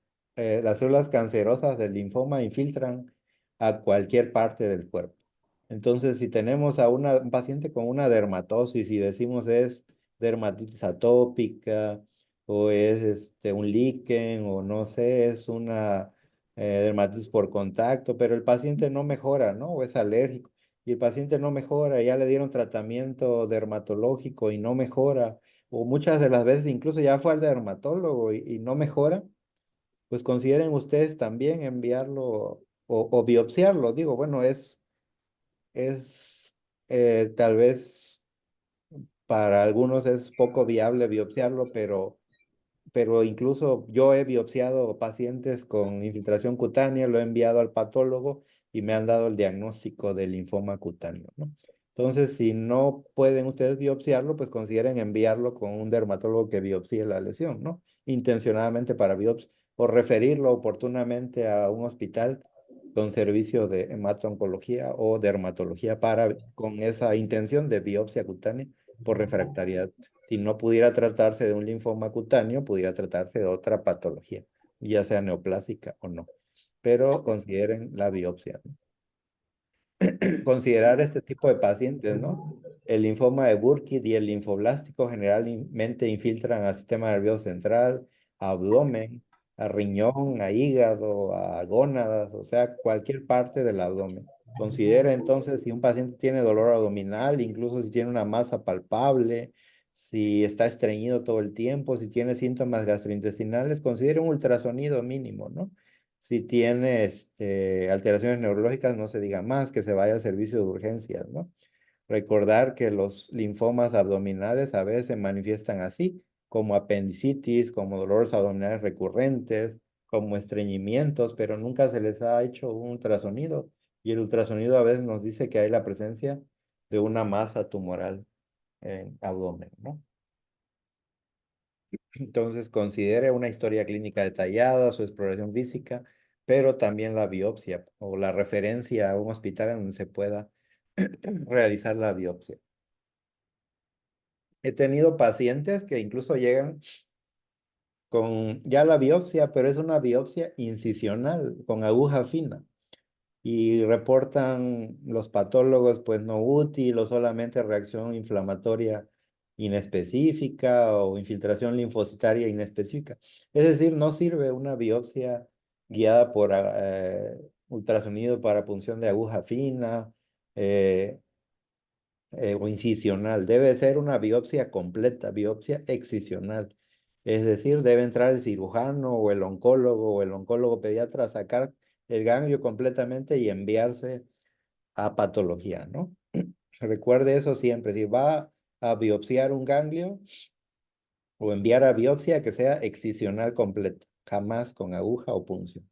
células cancerosas del linfoma infiltran a cualquier parte del cuerpo. Entonces, si tenemos a un paciente con una dermatosis y decimos es dermatitis atópica o es un líquen o no sé, es una dermatitis por contacto, pero el paciente no mejora, ¿no? O es alérgico y el paciente no mejora, ya le dieron tratamiento dermatológico y no mejora, o muchas de las veces incluso ya fue al dermatólogo y no mejora, pues consideren ustedes también enviarlo o biopsiarlo. Digo, bueno, es tal vez para algunos es poco viable biopsiarlo, pero incluso yo he biopsiado pacientes con infiltración cutánea, lo he enviado al patólogo y me han dado el diagnóstico de linfoma cutáneo, ¿no? Entonces, si no pueden ustedes biopsiarlo, pues consideren enviarlo con un dermatólogo que biopsie la lesión, ¿no? Intencionadamente para biopsia o referirlo oportunamente a un hospital con servicio de hemato-oncología o dermatología con esa intención de biopsia cutánea por refractariedad. Si no pudiera tratarse de un linfoma cutáneo, pudiera tratarse de otra patología, ya sea neoplásica o no. Pero consideren la biopsia, ¿no? Considerar este tipo de pacientes, ¿no? El linfoma de Burkitt y el linfoblástico generalmente infiltran al sistema nervioso central, a abdomen, a riñón, a hígado, a gónadas, o sea, cualquier parte del abdomen. Considera entonces si un paciente tiene dolor abdominal, incluso si tiene una masa palpable, si está estreñido todo el tiempo, si tiene síntomas gastrointestinales, considere un ultrasonido mínimo, ¿no? Si tiene alteraciones neurológicas, no se diga más, que se vaya al servicio de urgencias, ¿no? Recordar que los linfomas abdominales a veces se manifiestan así, como apendicitis, como dolores abdominales recurrentes, como estreñimientos, pero nunca se les ha hecho un ultrasonido. Y el ultrasonido a veces nos dice que hay la presencia de una masa tumoral en abdomen, ¿no? Entonces, considere una historia clínica detallada, su exploración física, pero también la biopsia o la referencia a un hospital en donde se pueda realizar la biopsia. He tenido pacientes que incluso llegan con ya la biopsia, pero es una biopsia incisional, con aguja fina. Y reportan los patólogos, pues no útil o solamente reacción inflamatoria inespecífica o infiltración linfocitaria inespecífica. Es decir, no sirve una biopsia guiada por ultrasonido para punción de aguja fina eh, o incisional. Debe ser una biopsia completa, biopsia excisional. Es decir, debe entrar el cirujano o el oncólogo pediatra a sacar el ganglio completamente y enviarse a patología, ¿no? Recuerde eso siempre. Si va a biopsiar un ganglio o enviar a biopsia, que sea excisional completa, jamás con aguja o punción.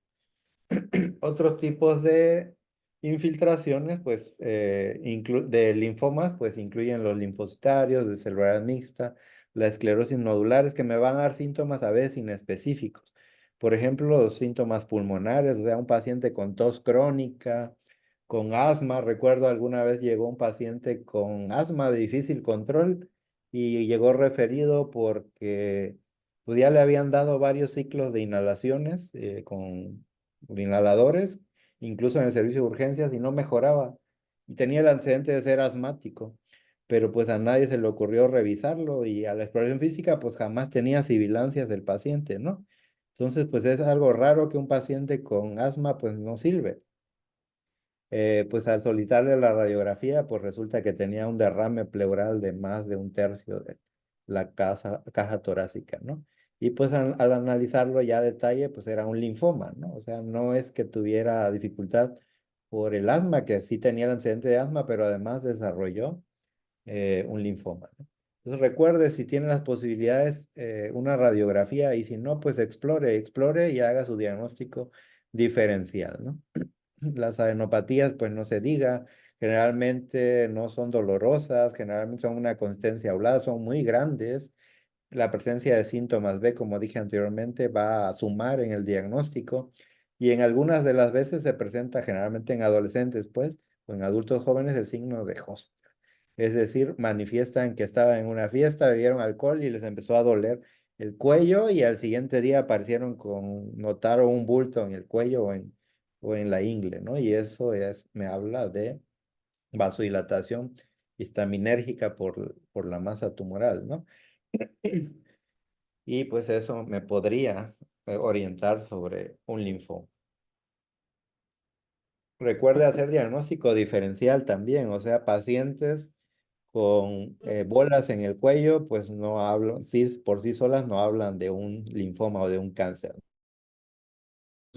Otros tipos de infiltraciones, pues, de linfomas, pues incluyen los linfocitarios, de celular mixta, la esclerosis nodulares, que me van a dar síntomas a veces inespecíficos. Por ejemplo, los síntomas pulmonares, o sea, un paciente con tos crónica, con asma. Recuerdo alguna vez llegó un paciente con asma de difícil control y llegó referido porque pues ya le habían dado varios ciclos de inhalaciones con inhaladores, incluso en el servicio de urgencias, y no mejoraba. Y tenía el antecedente de ser asmático, pero pues a nadie se le ocurrió revisarlo y a la exploración física pues jamás tenía sibilancias del paciente, ¿no? Entonces pues es algo raro que un paciente con asma pues no sirve. Pues al solicitarle la radiografía, pues resulta que tenía un derrame pleural de más de 1/3 de la caja torácica, ¿no? Y pues al analizarlo ya a detalle, pues era un linfoma, ¿no? O sea, no es que tuviera dificultad por el asma, que sí tenía el antecedente de asma, pero además desarrolló un linfoma, ¿no? Entonces recuerde, si tiene las posibilidades, una radiografía, y si no, pues explore y haga su diagnóstico diferencial, ¿no? Las adenopatías, pues no se diga, Generalmente no son dolorosas, generalmente son una consistencia aulada, son muy grandes. La presencia de síntomas B, como dije anteriormente, va a sumar en el diagnóstico y en algunas de las veces se presenta generalmente en adolescentes, pues, o en adultos jóvenes el signo de Host. Es decir, manifiestan que estaban en una fiesta, bebieron alcohol y les empezó a doler el cuello y al siguiente día aparecieron notaron un bulto en el cuello o en la ingle, ¿no? Y eso me habla de vasodilatación histaminérgica por la masa tumoral, ¿no? Y pues eso me podría orientar sobre un linfoma. Recuerde hacer diagnóstico diferencial también, o sea, pacientes con bolas en el cuello, pues no hablo, sí, por sí solas no hablan de un linfoma o de un cáncer.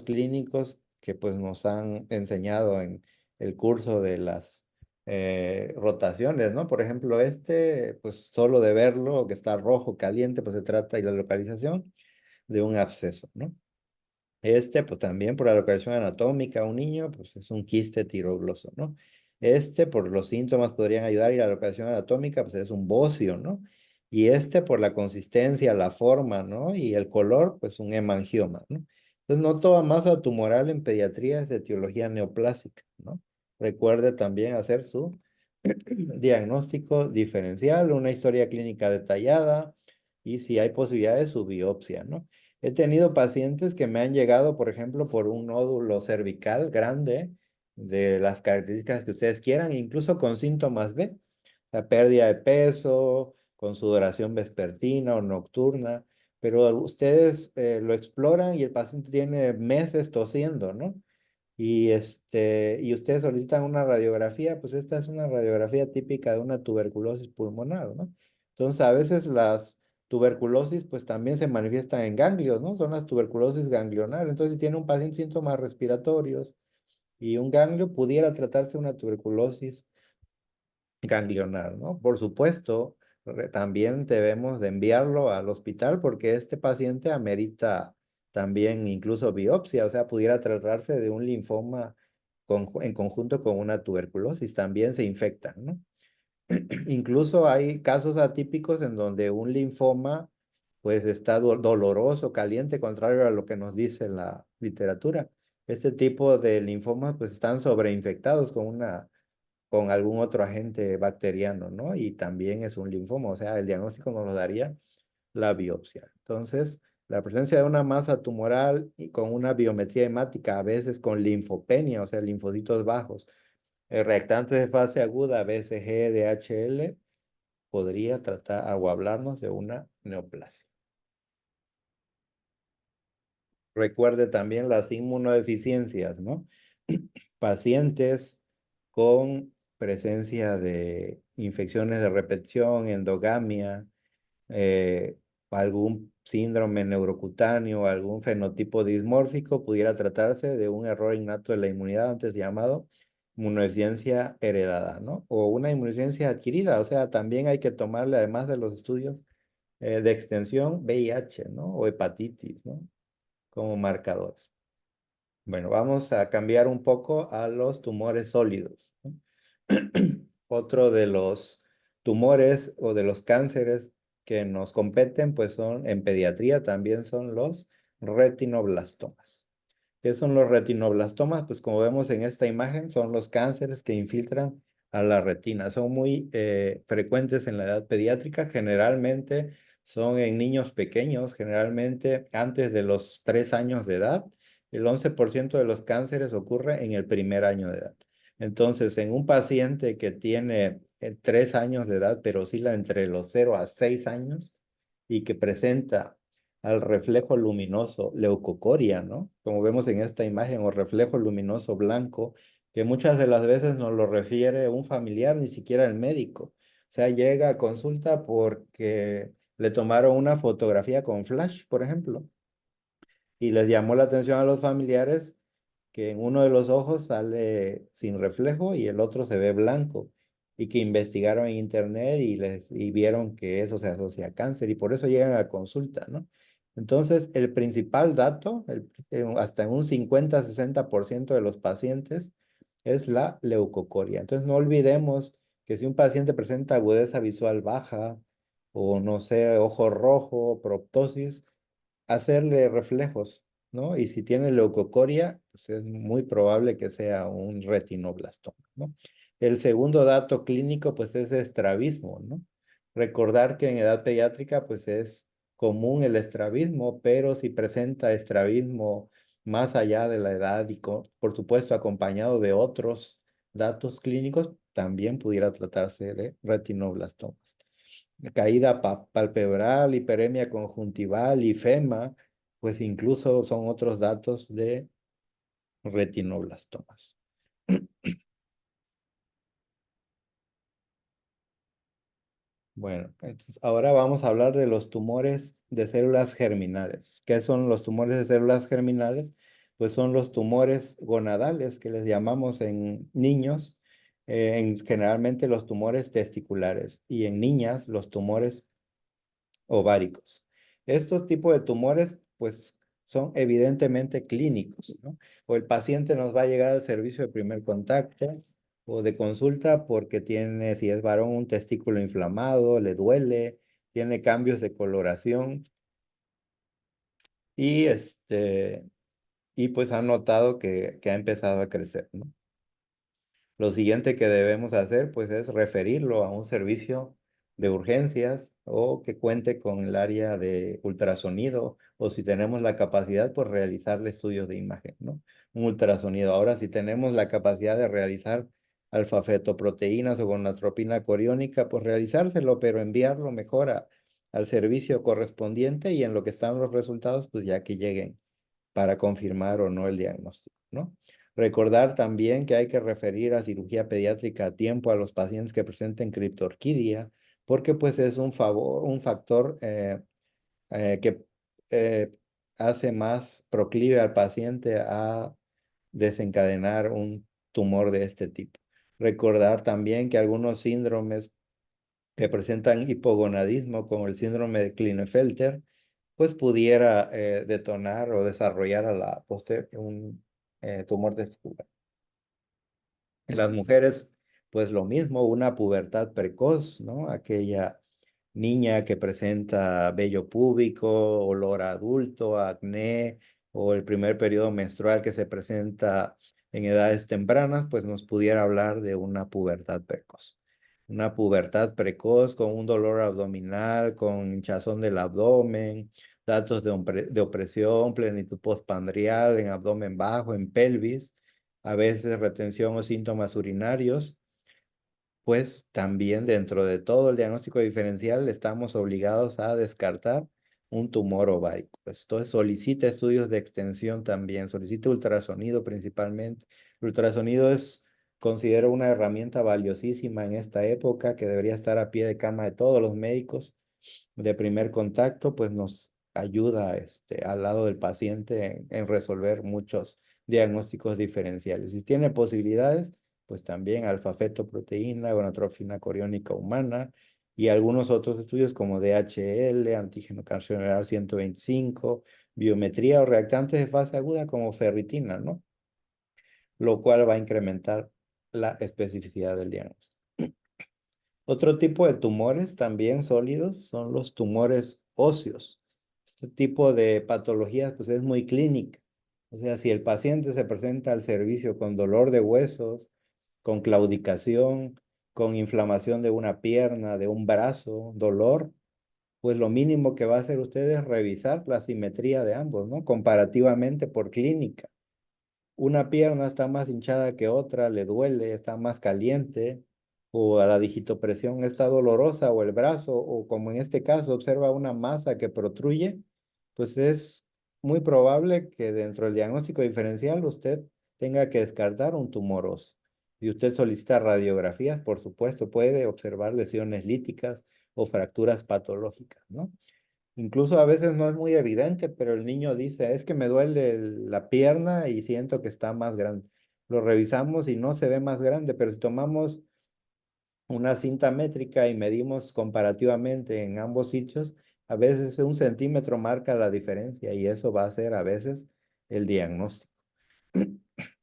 Clínicos que pues nos han enseñado en el curso de las rotaciones, ¿no? Por ejemplo, pues solo de verlo, que está rojo, caliente, pues se trata y la localización de un absceso, ¿no? Pues también por la localización anatómica, un niño, pues es un quiste tirogloso, ¿no? Por los síntomas podrían ayudar y la localización anatómica, pues es un bocio, ¿no? Y por la consistencia, la forma, ¿no? Y el color, pues un hemangioma, ¿no? Entonces, no toda masa tumoral en pediatría es de etiología neoplásica, ¿no? Recuerde también hacer su diagnóstico diferencial, una historia clínica detallada y si hay posibilidades, su biopsia, ¿no? He tenido pacientes que me han llegado, por ejemplo, por un nódulo cervical grande, de las características que ustedes quieran, incluso con síntomas B, la pérdida de peso, con sudoración vespertina o nocturna, pero ustedes lo exploran y el paciente tiene meses tosiendo, ¿no? Y ustedes solicitan una radiografía, pues esta es una radiografía típica de una tuberculosis pulmonar, ¿no? Entonces, a veces las tuberculosis, pues también se manifiestan en ganglios, ¿no? Son las tuberculosis ganglionares. Entonces, si tiene un paciente síntomas respiratorios y un ganglio, pudiera tratarse una tuberculosis ganglionar, ¿no? Por supuesto, también debemos de enviarlo al hospital porque este paciente amerita también incluso biopsia, o sea, pudiera tratarse de un linfoma en conjunto con una tuberculosis, también se infectan, ¿no? Incluso hay casos atípicos en donde un linfoma pues está doloroso, caliente, contrario a lo que nos dice la literatura. Este tipo de linfomas pues están sobreinfectados con algún otro agente bacteriano, ¿no? Y también es un linfoma, o sea, el diagnóstico nos lo daría la biopsia. Entonces, la presencia de una masa tumoral y con una biometría hemática, a veces con linfopenia, o sea, linfocitos bajos, reactantes de fase aguda, BCG, DHL, podría tratar o hablarnos de una neoplasia. Recuerde también las inmunodeficiencias, ¿no? Pacientes con presencia de infecciones de repetición, endogamia, algún síndrome neurocutáneo, algún fenotipo dismórfico, pudiera tratarse de un error innato de la inmunidad, antes llamado inmunodeficiencia heredada, ¿no? O una inmunodeficiencia adquirida, o sea, también hay que tomarle, además de los estudios de extensión, VIH, ¿no? O hepatitis, ¿no? Como marcadores. Bueno, vamos a cambiar un poco a los tumores sólidos, ¿no? Otro de los tumores o de los cánceres que nos competen, pues son en pediatría también son los retinoblastomas. ¿Qué son los retinoblastomas? Pues como vemos en esta imagen, son los cánceres que infiltran a la retina. Son muy frecuentes en la edad pediátrica, generalmente son en niños pequeños, generalmente antes de los 3 años de edad. El 11% de los cánceres ocurre en el primer año de edad. Entonces, en un paciente que tiene 3 años de edad, pero oscila entre los 0 a 6 años y que presenta al reflejo luminoso leucocoria, ¿no? Como vemos en esta imagen, o reflejo luminoso blanco, que muchas de las veces nos lo refiere un familiar, ni siquiera el médico. O sea, llega a consulta porque le tomaron una fotografía con flash, por ejemplo, y les llamó la atención a los familiares que en uno de los ojos sale sin reflejo y el otro se ve blanco, y que investigaron en internet y vieron que eso se asocia a cáncer y por eso llegan a consulta, ¿no? Entonces, el principal dato, hasta en un 50-60% de los pacientes es la leucocoria. Entonces no olvidemos que si un paciente presenta agudeza visual baja o no sé, ojo rojo, proptosis, hacerle reflejos, ¿no? Y si tiene leucocoria, pues es muy probable que sea un retinoblastoma, ¿no? El segundo dato clínico, pues es estrabismo, ¿no? Recordar que en edad pediátrica, pues es común el estrabismo, pero si presenta estrabismo más allá de la edad y por supuesto acompañado de otros datos clínicos, también pudiera tratarse de retinoblastomas. Caída palpebral, hiperemia conjuntival, ifema, pues incluso son otros datos de retinoblastomas. Bueno, entonces ahora vamos a hablar de los tumores de células germinales. ¿Qué son los tumores de células germinales? Pues son los tumores gonadales que les llamamos en niños, generalmente los tumores testiculares y en niñas los tumores ováricos. Estos tipos de tumores, pues, son evidentemente clínicos, ¿no? O el paciente nos va a llegar al servicio de primer contacto o de consulta porque tiene, si es varón, un testículo inflamado, le duele, tiene cambios de coloración y, y pues ha notado que ha empezado a crecer, ¿no? Lo siguiente que debemos hacer, pues, es referirlo a un servicio de urgencias o que cuente con el área de ultrasonido o si tenemos la capacidad, pues, realizarle estudios de imagen, ¿no? Un ultrasonido. Ahora, si tenemos la capacidad de realizar alfa-fetoproteínas o gonadotropina coriónica, pues realizárselo, pero enviarlo mejor al servicio correspondiente y en lo que están los resultados, pues ya que lleguen para confirmar o no el diagnóstico, ¿no? Recordar también que hay que referir a cirugía pediátrica a tiempo a los pacientes que presenten criptorquidia, porque pues es un factor que eh, hace más proclive al paciente a desencadenar un tumor de este tipo. Recordar también que algunos síndromes que presentan hipogonadismo, como el síndrome de Klinefelter, pues pudiera detonar o desarrollar a la posterior un tumor testicular. En las mujeres, pues lo mismo, una pubertad precoz, ¿no? Aquella niña que presenta vello púbico, olor a adulto, acné, o el primer periodo menstrual que se presenta en edades tempranas, pues nos pudiera hablar de una pubertad precoz. Una pubertad precoz con un dolor abdominal, con hinchazón del abdomen, datos de opresión, plenitud postpandrial en abdomen bajo, en pelvis, a veces retención o síntomas urinarios, pues también dentro de todo el diagnóstico diferencial estamos obligados a descartar un tumor ovárico. Entonces solicita estudios de extensión también, solicita ultrasonido principalmente. El ultrasonido considero una herramienta valiosísima en esta época que debería estar a pie de cama de todos los médicos de primer contacto, pues nos ayuda al lado del paciente en resolver muchos diagnósticos diferenciales. Si tiene posibilidades, pues también alfa-fetoproteína, gonatrofina coriónica humana y algunos otros estudios como DHL, antígeno carcinogénico 125, biometría o reactantes de fase aguda como ferritina, ¿no? Lo cual va a incrementar la especificidad del diagnóstico. Otro tipo de tumores también sólidos son los tumores óseos. Este tipo de patologías pues es muy clínica. O sea, si el paciente se presenta al servicio con dolor de huesos, con claudicación, con inflamación de una pierna, de un brazo, dolor, pues lo mínimo que va a hacer usted es revisar la simetría de ambos, ¿no? Comparativamente por clínica. Una pierna está más hinchada que otra, le duele, está más caliente, o a la digitopresión está dolorosa, o el brazo, o como en este caso observa una masa que protruye, pues es muy probable que dentro del diagnóstico diferencial usted tenga que descartar un tumor óseo. Si usted solicita radiografías, por supuesto, puede observar lesiones líticas o fracturas patológicas, ¿no? Incluso a veces no es muy evidente, pero el niño dice, es que me duele la pierna y siento que está más grande. Lo revisamos y no se ve más grande, pero si tomamos una cinta métrica y medimos comparativamente en ambos sitios, a veces 1 centímetro marca la diferencia y eso va a ser a veces el diagnóstico.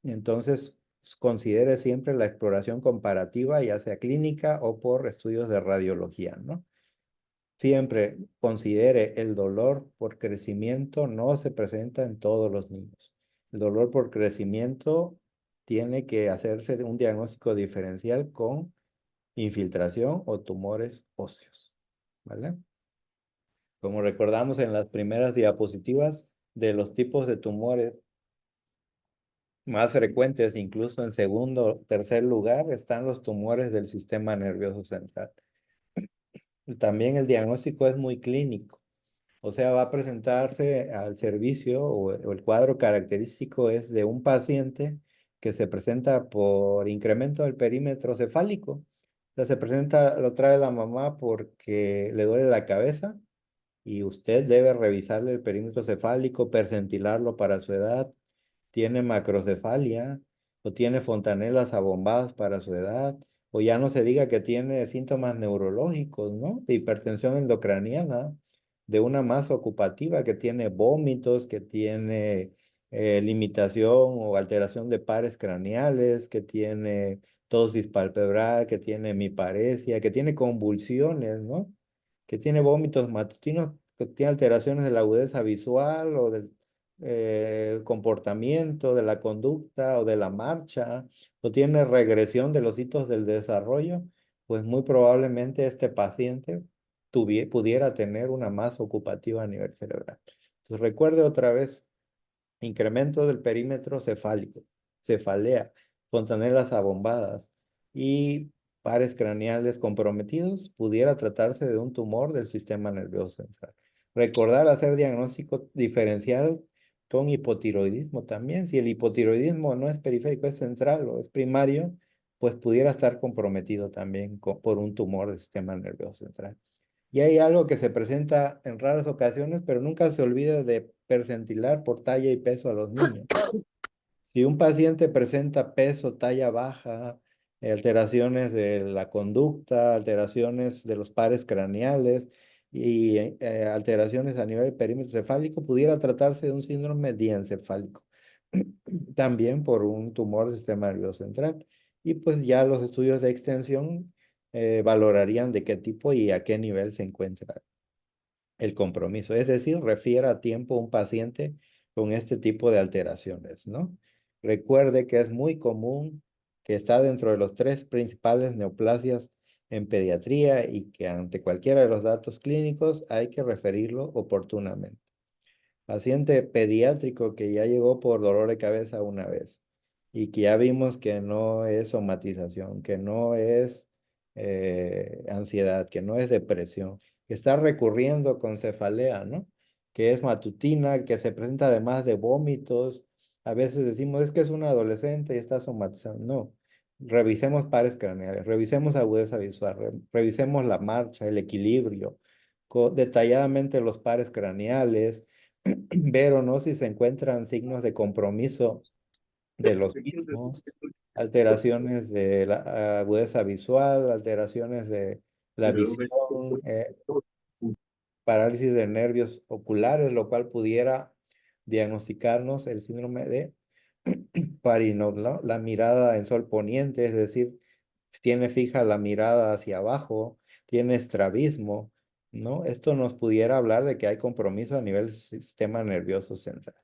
Entonces, considere siempre la exploración comparativa, ya sea clínica o por estudios de radiología, ¿no? Siempre considere el dolor por crecimiento no se presenta en todos los niños. El dolor por crecimiento tiene que hacerse un diagnóstico diferencial con infiltración o tumores óseos, ¿vale? Como recordamos en las primeras diapositivas, de los tipos de tumores más frecuentes, incluso en segundo o tercer lugar, están los tumores del sistema nervioso central. También el diagnóstico es muy clínico, o sea, va a presentarse al servicio o el cuadro característico es de un paciente que se presenta por incremento del perímetro cefálico. O sea, se presenta, lo trae la mamá porque le duele la cabeza y usted debe revisarle el perímetro cefálico, percentilarlo para su edad, tiene macrocefalia o tiene fontanelas abombadas para su edad, o ya no se diga que tiene síntomas neurológicos, ¿no? De hipertensión endocraniana, de una masa ocupativa que tiene vómitos, que tiene limitación o alteración de pares craneales, que tiene tosis palpebral, que tiene hemiparesia, que tiene convulsiones, ¿no? Que tiene vómitos matutinos, que tiene alteraciones de la agudeza visual o del comportamiento, de la conducta o de la marcha, o tiene regresión de los hitos del desarrollo, pues muy probablemente este paciente pudiera tener una masa ocupativa a nivel cerebral. Entonces recuerde otra vez, incremento del perímetro cefálico, cefalea, fontanelas abombadas y pares craneales comprometidos, pudiera tratarse de un tumor del sistema nervioso central. Recordar hacer diagnóstico diferencial con hipotiroidismo también. Si el hipotiroidismo no es periférico, es central o es primario, pues pudiera estar comprometido también por un tumor del sistema nervioso central. Y hay algo que se presenta en raras ocasiones, pero nunca se olvida de percentilar por talla y peso a los niños. Si un paciente presenta peso, talla baja, alteraciones de la conducta, alteraciones de los pares craneales y alteraciones a nivel perímetro cefálico, pudiera tratarse de un síndrome diencefálico, también por un tumor del sistema nervioso central. Y pues ya los estudios de extensión valorarían de qué tipo y a qué nivel se encuentra el compromiso. Es decir, refiere a tiempo un paciente con este tipo de alteraciones, ¿no? Recuerde que es muy común que está dentro de los 3 principales neoplasias en pediatría y que ante cualquiera de los datos clínicos hay que referirlo oportunamente. Paciente pediátrico que ya llegó por dolor de cabeza una vez y que ya vimos que no es somatización, que no es ansiedad, que no es depresión, que está recurriendo con cefalea, ¿no? Que es matutina, que se presenta además de vómitos. A veces decimos, es que es un adolescente y está somatizando. No, revisemos pares craneales, revisemos agudeza visual, revisemos la marcha, el equilibrio, detalladamente los pares craneales, ver o no si se encuentran signos de compromiso de los mismos, alteraciones de la agudeza visual, alteraciones de la visión, parálisis de nervios oculares, lo cual pudiera diagnosticarnos el síndrome de Parinov, ¿no? La mirada en sol poniente, es decir, tiene fija la mirada hacia abajo, tiene estrabismo, ¿no? Esto nos pudiera hablar de que hay compromiso a nivel sistema nervioso central.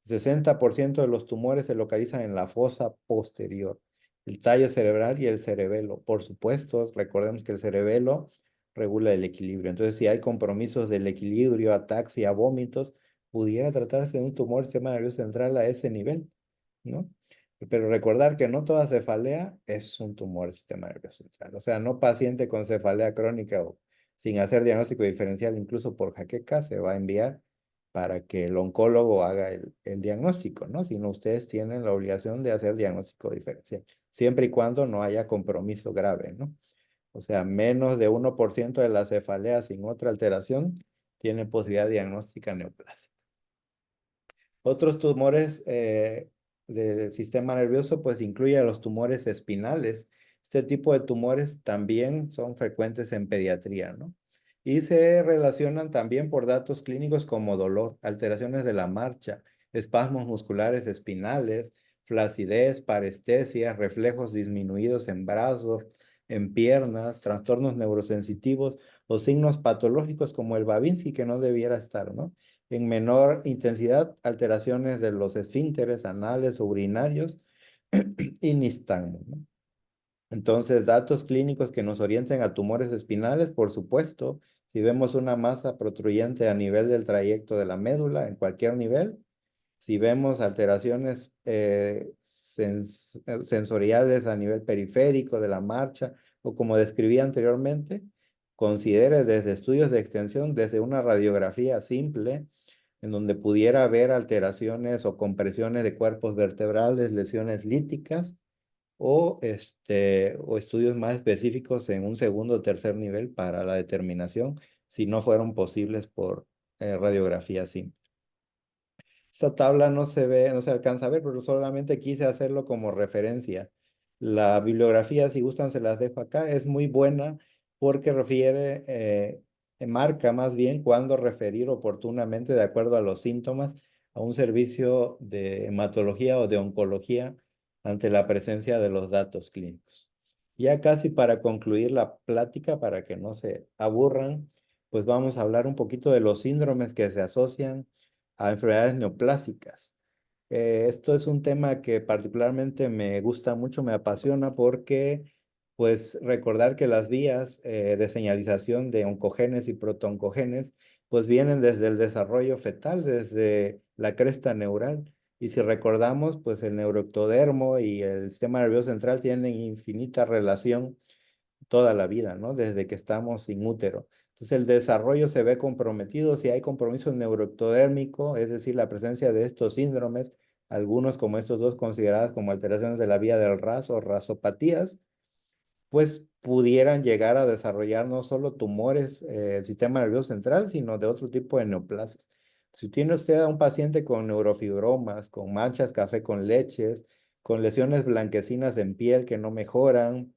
60% de los tumores se localizan en la fosa posterior, el tallo cerebral y el cerebelo. Por supuesto, recordemos que el cerebelo regula el equilibrio. Entonces, si hay compromisos del equilibrio, ataxia, vómitos, pudiera tratarse de un tumor del sistema nervioso central a ese nivel, ¿no? Pero recordar que no toda cefalea es un tumor del sistema nervioso central. O sea, no paciente con cefalea crónica o sin hacer diagnóstico diferencial, incluso por jaqueca, se va a enviar para que el oncólogo haga el diagnóstico, ¿no? Sino ustedes tienen la obligación de hacer diagnóstico diferencial, siempre y cuando no haya compromiso grave, ¿no? O sea, menos de 1% de la cefalea sin otra alteración tiene posibilidad diagnóstica neoplásica. Otros tumores del sistema nervioso, pues incluye los tumores espinales. Este tipo de tumores también son frecuentes en pediatría, ¿no? Y se relacionan también por datos clínicos como dolor, alteraciones de la marcha, espasmos musculares espinales, flacidez, parestesia, reflejos disminuidos en brazos, en piernas, trastornos neurosensitivos o signos patológicos como el Babinski, que no debiera estar, ¿no? En menor intensidad, alteraciones de los esfínteres anales o urinarios y nistagmo, ¿no? Entonces, datos clínicos que nos orienten a tumores espinales, por supuesto, si vemos una masa protruyente a nivel del trayecto de la médula, en cualquier nivel, si vemos alteraciones sensoriales a nivel periférico de la marcha, o como describí anteriormente, considere desde estudios de extensión, desde una radiografía simple, en donde pudiera haber alteraciones o compresiones de cuerpos vertebrales, lesiones líticas, o estudios más específicos en un segundo o tercer nivel para la determinación, si no fueron posibles por radiografía simple. Esta tabla no se ve, no se alcanza a ver, pero solamente quise hacerlo como referencia. La bibliografía, si gustan, se las dejo acá. Es muy buena porque marca más bien cuándo referir oportunamente, de acuerdo a los síntomas, a un servicio de hematología o de oncología ante la presencia de los datos clínicos. Ya casi para concluir la plática, para que no se aburran, pues vamos a hablar un poquito de los síndromes que se asocian a enfermedades neoplásicas. Esto es un tema que particularmente me gusta mucho, me apasiona porque, pues, recordar que las vías de señalización de oncogenes y protooncogenes, pues, vienen desde el desarrollo fetal, desde la cresta neural. Y si recordamos, pues, el neuroectodermo y el sistema nervioso central tienen infinita relación toda la vida, ¿no? Desde que estamos sin útero. Entonces el desarrollo se ve comprometido si hay compromiso neuroectodérmico, es decir, la presencia de estos síndromes, algunos como estos dos considerados como alteraciones de la vía del RAS o rasopatías, pues pudieran llegar a desarrollar no solo tumores del sistema nervioso central, sino de otro tipo de neoplasias. Si tiene usted a un paciente con neurofibromas, con manchas café con leches, con lesiones blanquecinas en piel que no mejoran,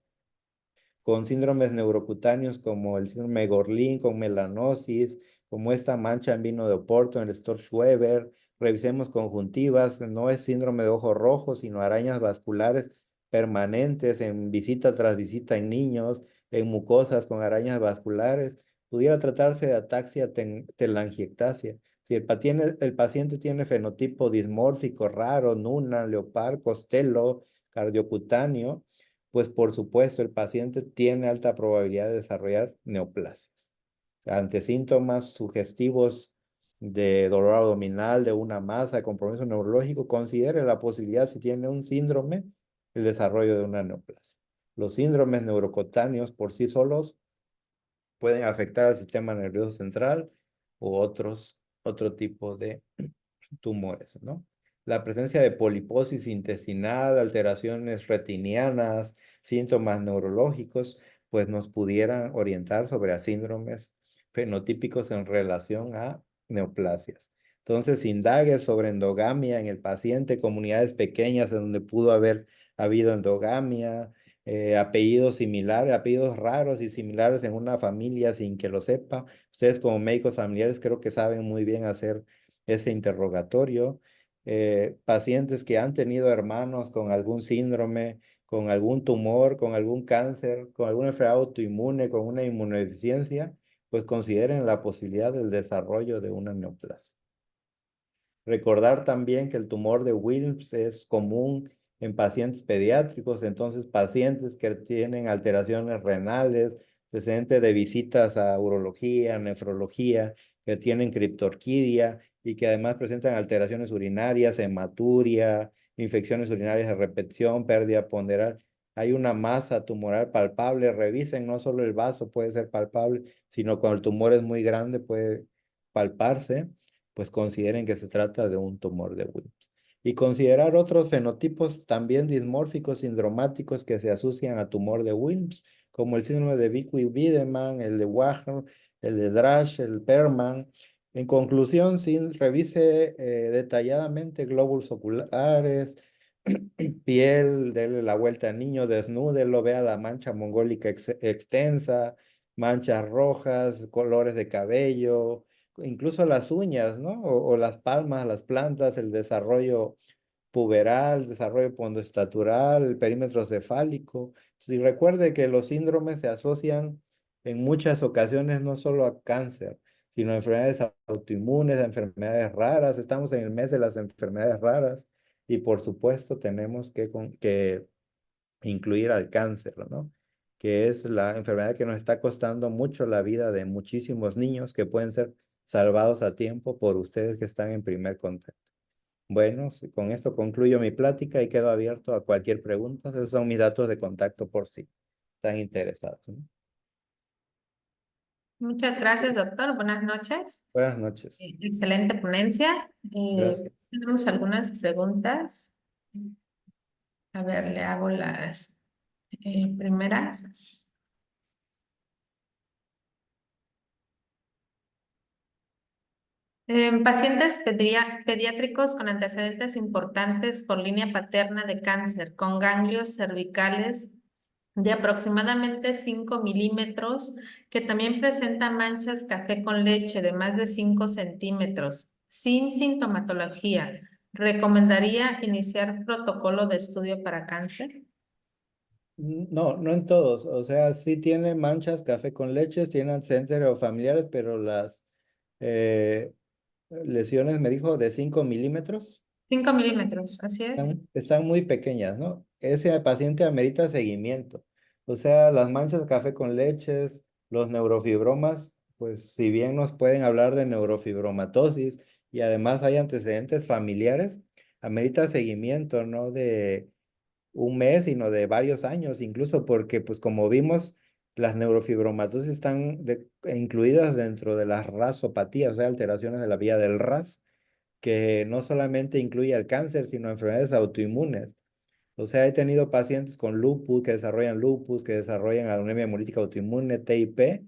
con síndromes neurocutáneos como el síndrome de Gorlin, con melanosis, como esta mancha en vino de Oporto, en el Stor-Schweber. Revisemos conjuntivas, no es síndrome de ojo rojo, sino arañas vasculares permanentes en visita tras visita en niños, en mucosas con arañas vasculares. Pudiera tratarse de ataxia telangiectasia. Si el paciente tiene fenotipo dismórfico raro, Nuna, Leopard, Costello, cardiocutáneo, pues por supuesto el paciente tiene alta probabilidad de desarrollar neoplasias. Ante síntomas sugestivos de dolor abdominal, de una masa, compromiso neurológico, considere la posibilidad, si tiene un síndrome, el desarrollo de una neoplasia. Los síndromes neurocutáneos por sí solos pueden afectar al sistema nervioso central u otro tipo de tumores, ¿no? La presencia de poliposis intestinal, alteraciones retinianas, síntomas neurológicos, pues nos pudieran orientar sobre a síndromes fenotípicos en relación a neoplasias. Entonces, indague sobre endogamia en el paciente, comunidades pequeñas en donde pudo haber habido endogamia, apellidos similares, apellidos raros y similares en una familia sin que lo sepa. Ustedes como médicos familiares creo que saben muy bien hacer ese interrogatorio. Pacientes que han tenido hermanos con algún síndrome, con algún tumor, con algún cáncer, con alguna enfermedad autoinmune, con una inmunodeficiencia, pues consideren la posibilidad del desarrollo de una neoplasia. Recordar también que el tumor de Wilms es común en pacientes pediátricos, entonces pacientes que tienen alteraciones renales, antecedentes de visitas a urología, nefrología, que tienen criptorquidia y que además presentan alteraciones urinarias, hematuria, infecciones urinarias de repetición, pérdida ponderal. Hay una masa tumoral palpable, revisen, no solo el vaso puede ser palpable, sino cuando el tumor es muy grande puede palparse, pues consideren que se trata de un tumor de Wilms. Y considerar otros fenotipos también dismórficos sindromáticos que se asocian a tumor de Wilms, como el síndrome de Vickui-Wiedemann, el de Wager, el de Drash, el Perman. En conclusión, sí, revise detalladamente glóbulos oculares, piel, déle la vuelta al niño, desnúdelo, vea la mancha mongólica extensa, manchas rojas, colores de cabello, incluso las uñas, ¿no? O las palmas, las plantas, el desarrollo puberal, desarrollo pondoestatural, el perímetro cefálico. Y recuerde que los síndromes se asocian en muchas ocasiones no solo a cáncer, sino a enfermedades autoinmunes, a enfermedades raras. Estamos en el mes de las enfermedades raras y por supuesto tenemos que incluir al cáncer, ¿no? Que es la enfermedad que nos está costando mucho la vida de muchísimos niños que pueden ser salvados a tiempo por ustedes que están en primer contacto. Bueno, con esto concluyo mi plática y quedo abierto a cualquier pregunta. Esos son mis datos de contacto por si están interesados, ¿no? Muchas gracias, doctor. Buenas noches. Buenas noches. Excelente ponencia. Gracias. Tenemos algunas preguntas. A ver, le hago las primeras. En pacientes pediátricos con antecedentes importantes por línea paterna de cáncer, con ganglios cervicales de aproximadamente 5 milímetros, que también presenta manchas café con leche de más de 5 centímetros, sin sintomatología. ¿Recomendaría iniciar protocolo de estudio para cáncer? No, no en todos. O sea, sí tiene manchas café con leche, tiene antecedentes familiares, pero las eh, lesiones, me dijo, de 5 milímetros. 5 milímetros, así es. Están muy pequeñas, ¿no? Ese paciente amerita seguimiento. O sea, las manchas de café con leches, los neurofibromas, pues si bien nos pueden hablar de neurofibromatosis y además hay antecedentes familiares, amerita seguimiento, no de un mes, sino de varios años, incluso porque, pues como vimos, las neurofibromatosis están incluidas dentro de las rasopatías, o sea, alteraciones de la vía del RAS que no solamente incluye el cáncer, sino enfermedades autoinmunes. O sea, he tenido pacientes con lupus, que desarrollan anemia hemolítica autoinmune, TIP,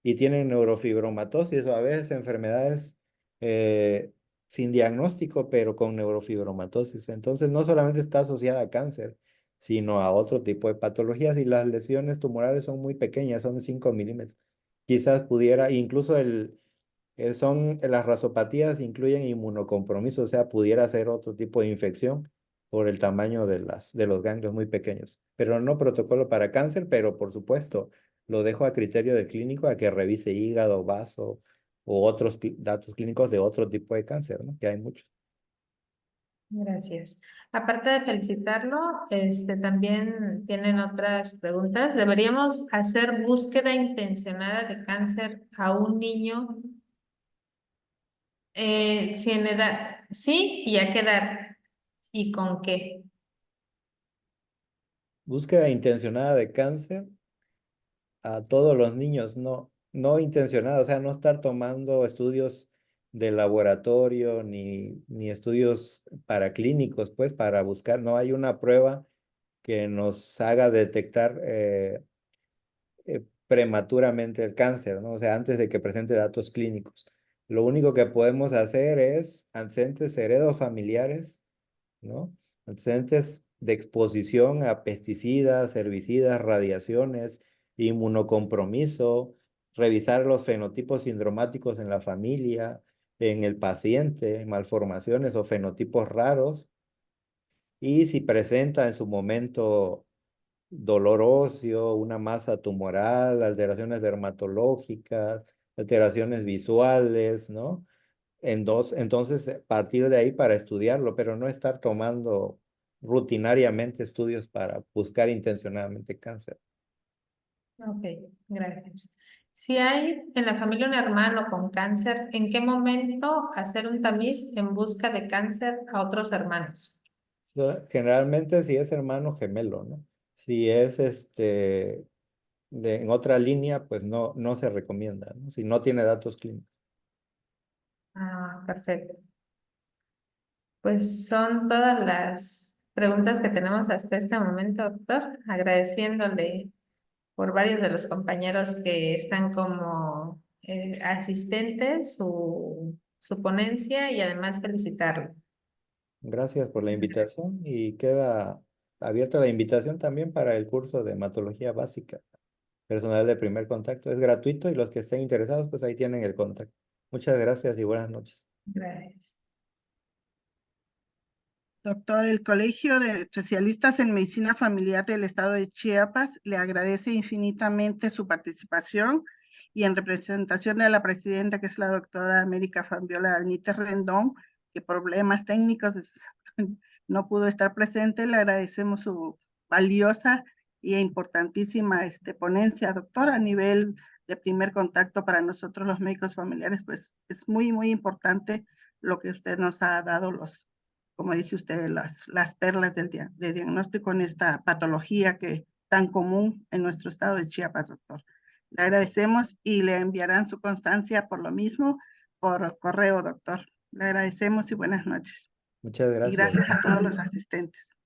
y tienen neurofibromatosis o a veces enfermedades sin diagnóstico, pero con neurofibromatosis. Entonces, no solamente está asociada a cáncer, sino a otro tipo de patologías y las lesiones tumorales son muy pequeñas, son de 5 milímetros. Quizás pudiera, incluso las rasopatías incluyen inmunocompromiso, o sea, pudiera ser otro tipo de infección por el tamaño de los ganglios muy pequeños. Pero no protocolo para cáncer, pero por supuesto, lo dejo a criterio del clínico a que revise hígado, vaso o otros datos clínicos de otro tipo de cáncer, ¿no? Que hay muchos. Gracias. Aparte de felicitarlo, también tienen otras preguntas. ¿Deberíamos hacer búsqueda intencionada de cáncer a un niño? Si en edad, sí, y a qué edad, y con qué. Búsqueda intencionada de cáncer a todos los niños, no intencionada, o sea, no estar tomando estudios de laboratorio ni estudios paraclínicos, pues, para buscar, no hay una prueba que nos haga detectar prematuramente el cáncer, ¿no? O sea, antes de que presente datos clínicos. Lo único que podemos hacer es antecedentes heredofamiliares, ¿no? Antecedentes de exposición a pesticidas, herbicidas, radiaciones, inmunocompromiso, revisar los fenotipos sindromáticos en la familia, en el paciente, malformaciones o fenotipos raros, y si presenta en su momento dolor óseo, una masa tumoral, alteraciones dermatológicas, alteraciones visuales, ¿no? Entonces, partir de ahí para estudiarlo, pero no estar tomando rutinariamente estudios para buscar intencionadamente cáncer. Ok, gracias. Si hay en la familia un hermano con cáncer, ¿en qué momento hacer un tamiz en busca de cáncer a otros hermanos? Generalmente si es hermano gemelo, ¿no? Si es en otra línea, pues no se recomienda, ¿no? Si no tiene datos clínicos. Ah, perfecto. Pues son todas las preguntas que tenemos hasta este momento, doctor, agradeciéndole por varios de los compañeros que están como asistentes su ponencia y además felicitarlo. Gracias por la invitación y queda abierta la invitación también para el curso de hematología básica, personal de primer contacto. Es gratuito y los que estén interesados, pues ahí tienen el contacto. Muchas gracias y buenas noches. Gracias. Doctor, el Colegio de Especialistas en Medicina Familiar del Estado de Chiapas le agradece infinitamente su participación y en representación de la presidenta, que es la doctora América Fabiola Benítez Rendón, que por problemas técnicos no pudo estar presente, le agradecemos su valiosa e importantísima ponencia, doctora, a nivel de primer contacto para nosotros los médicos familiares, pues es muy, muy importante lo que usted nos ha dado, como dice usted, las perlas de diagnóstico en esta patología que tan común en nuestro estado de Chiapas, doctor. Le agradecemos y le enviarán su constancia por lo mismo, por correo, doctor. Le agradecemos y buenas noches. Muchas Y gracias. gracias a todos los asistentes.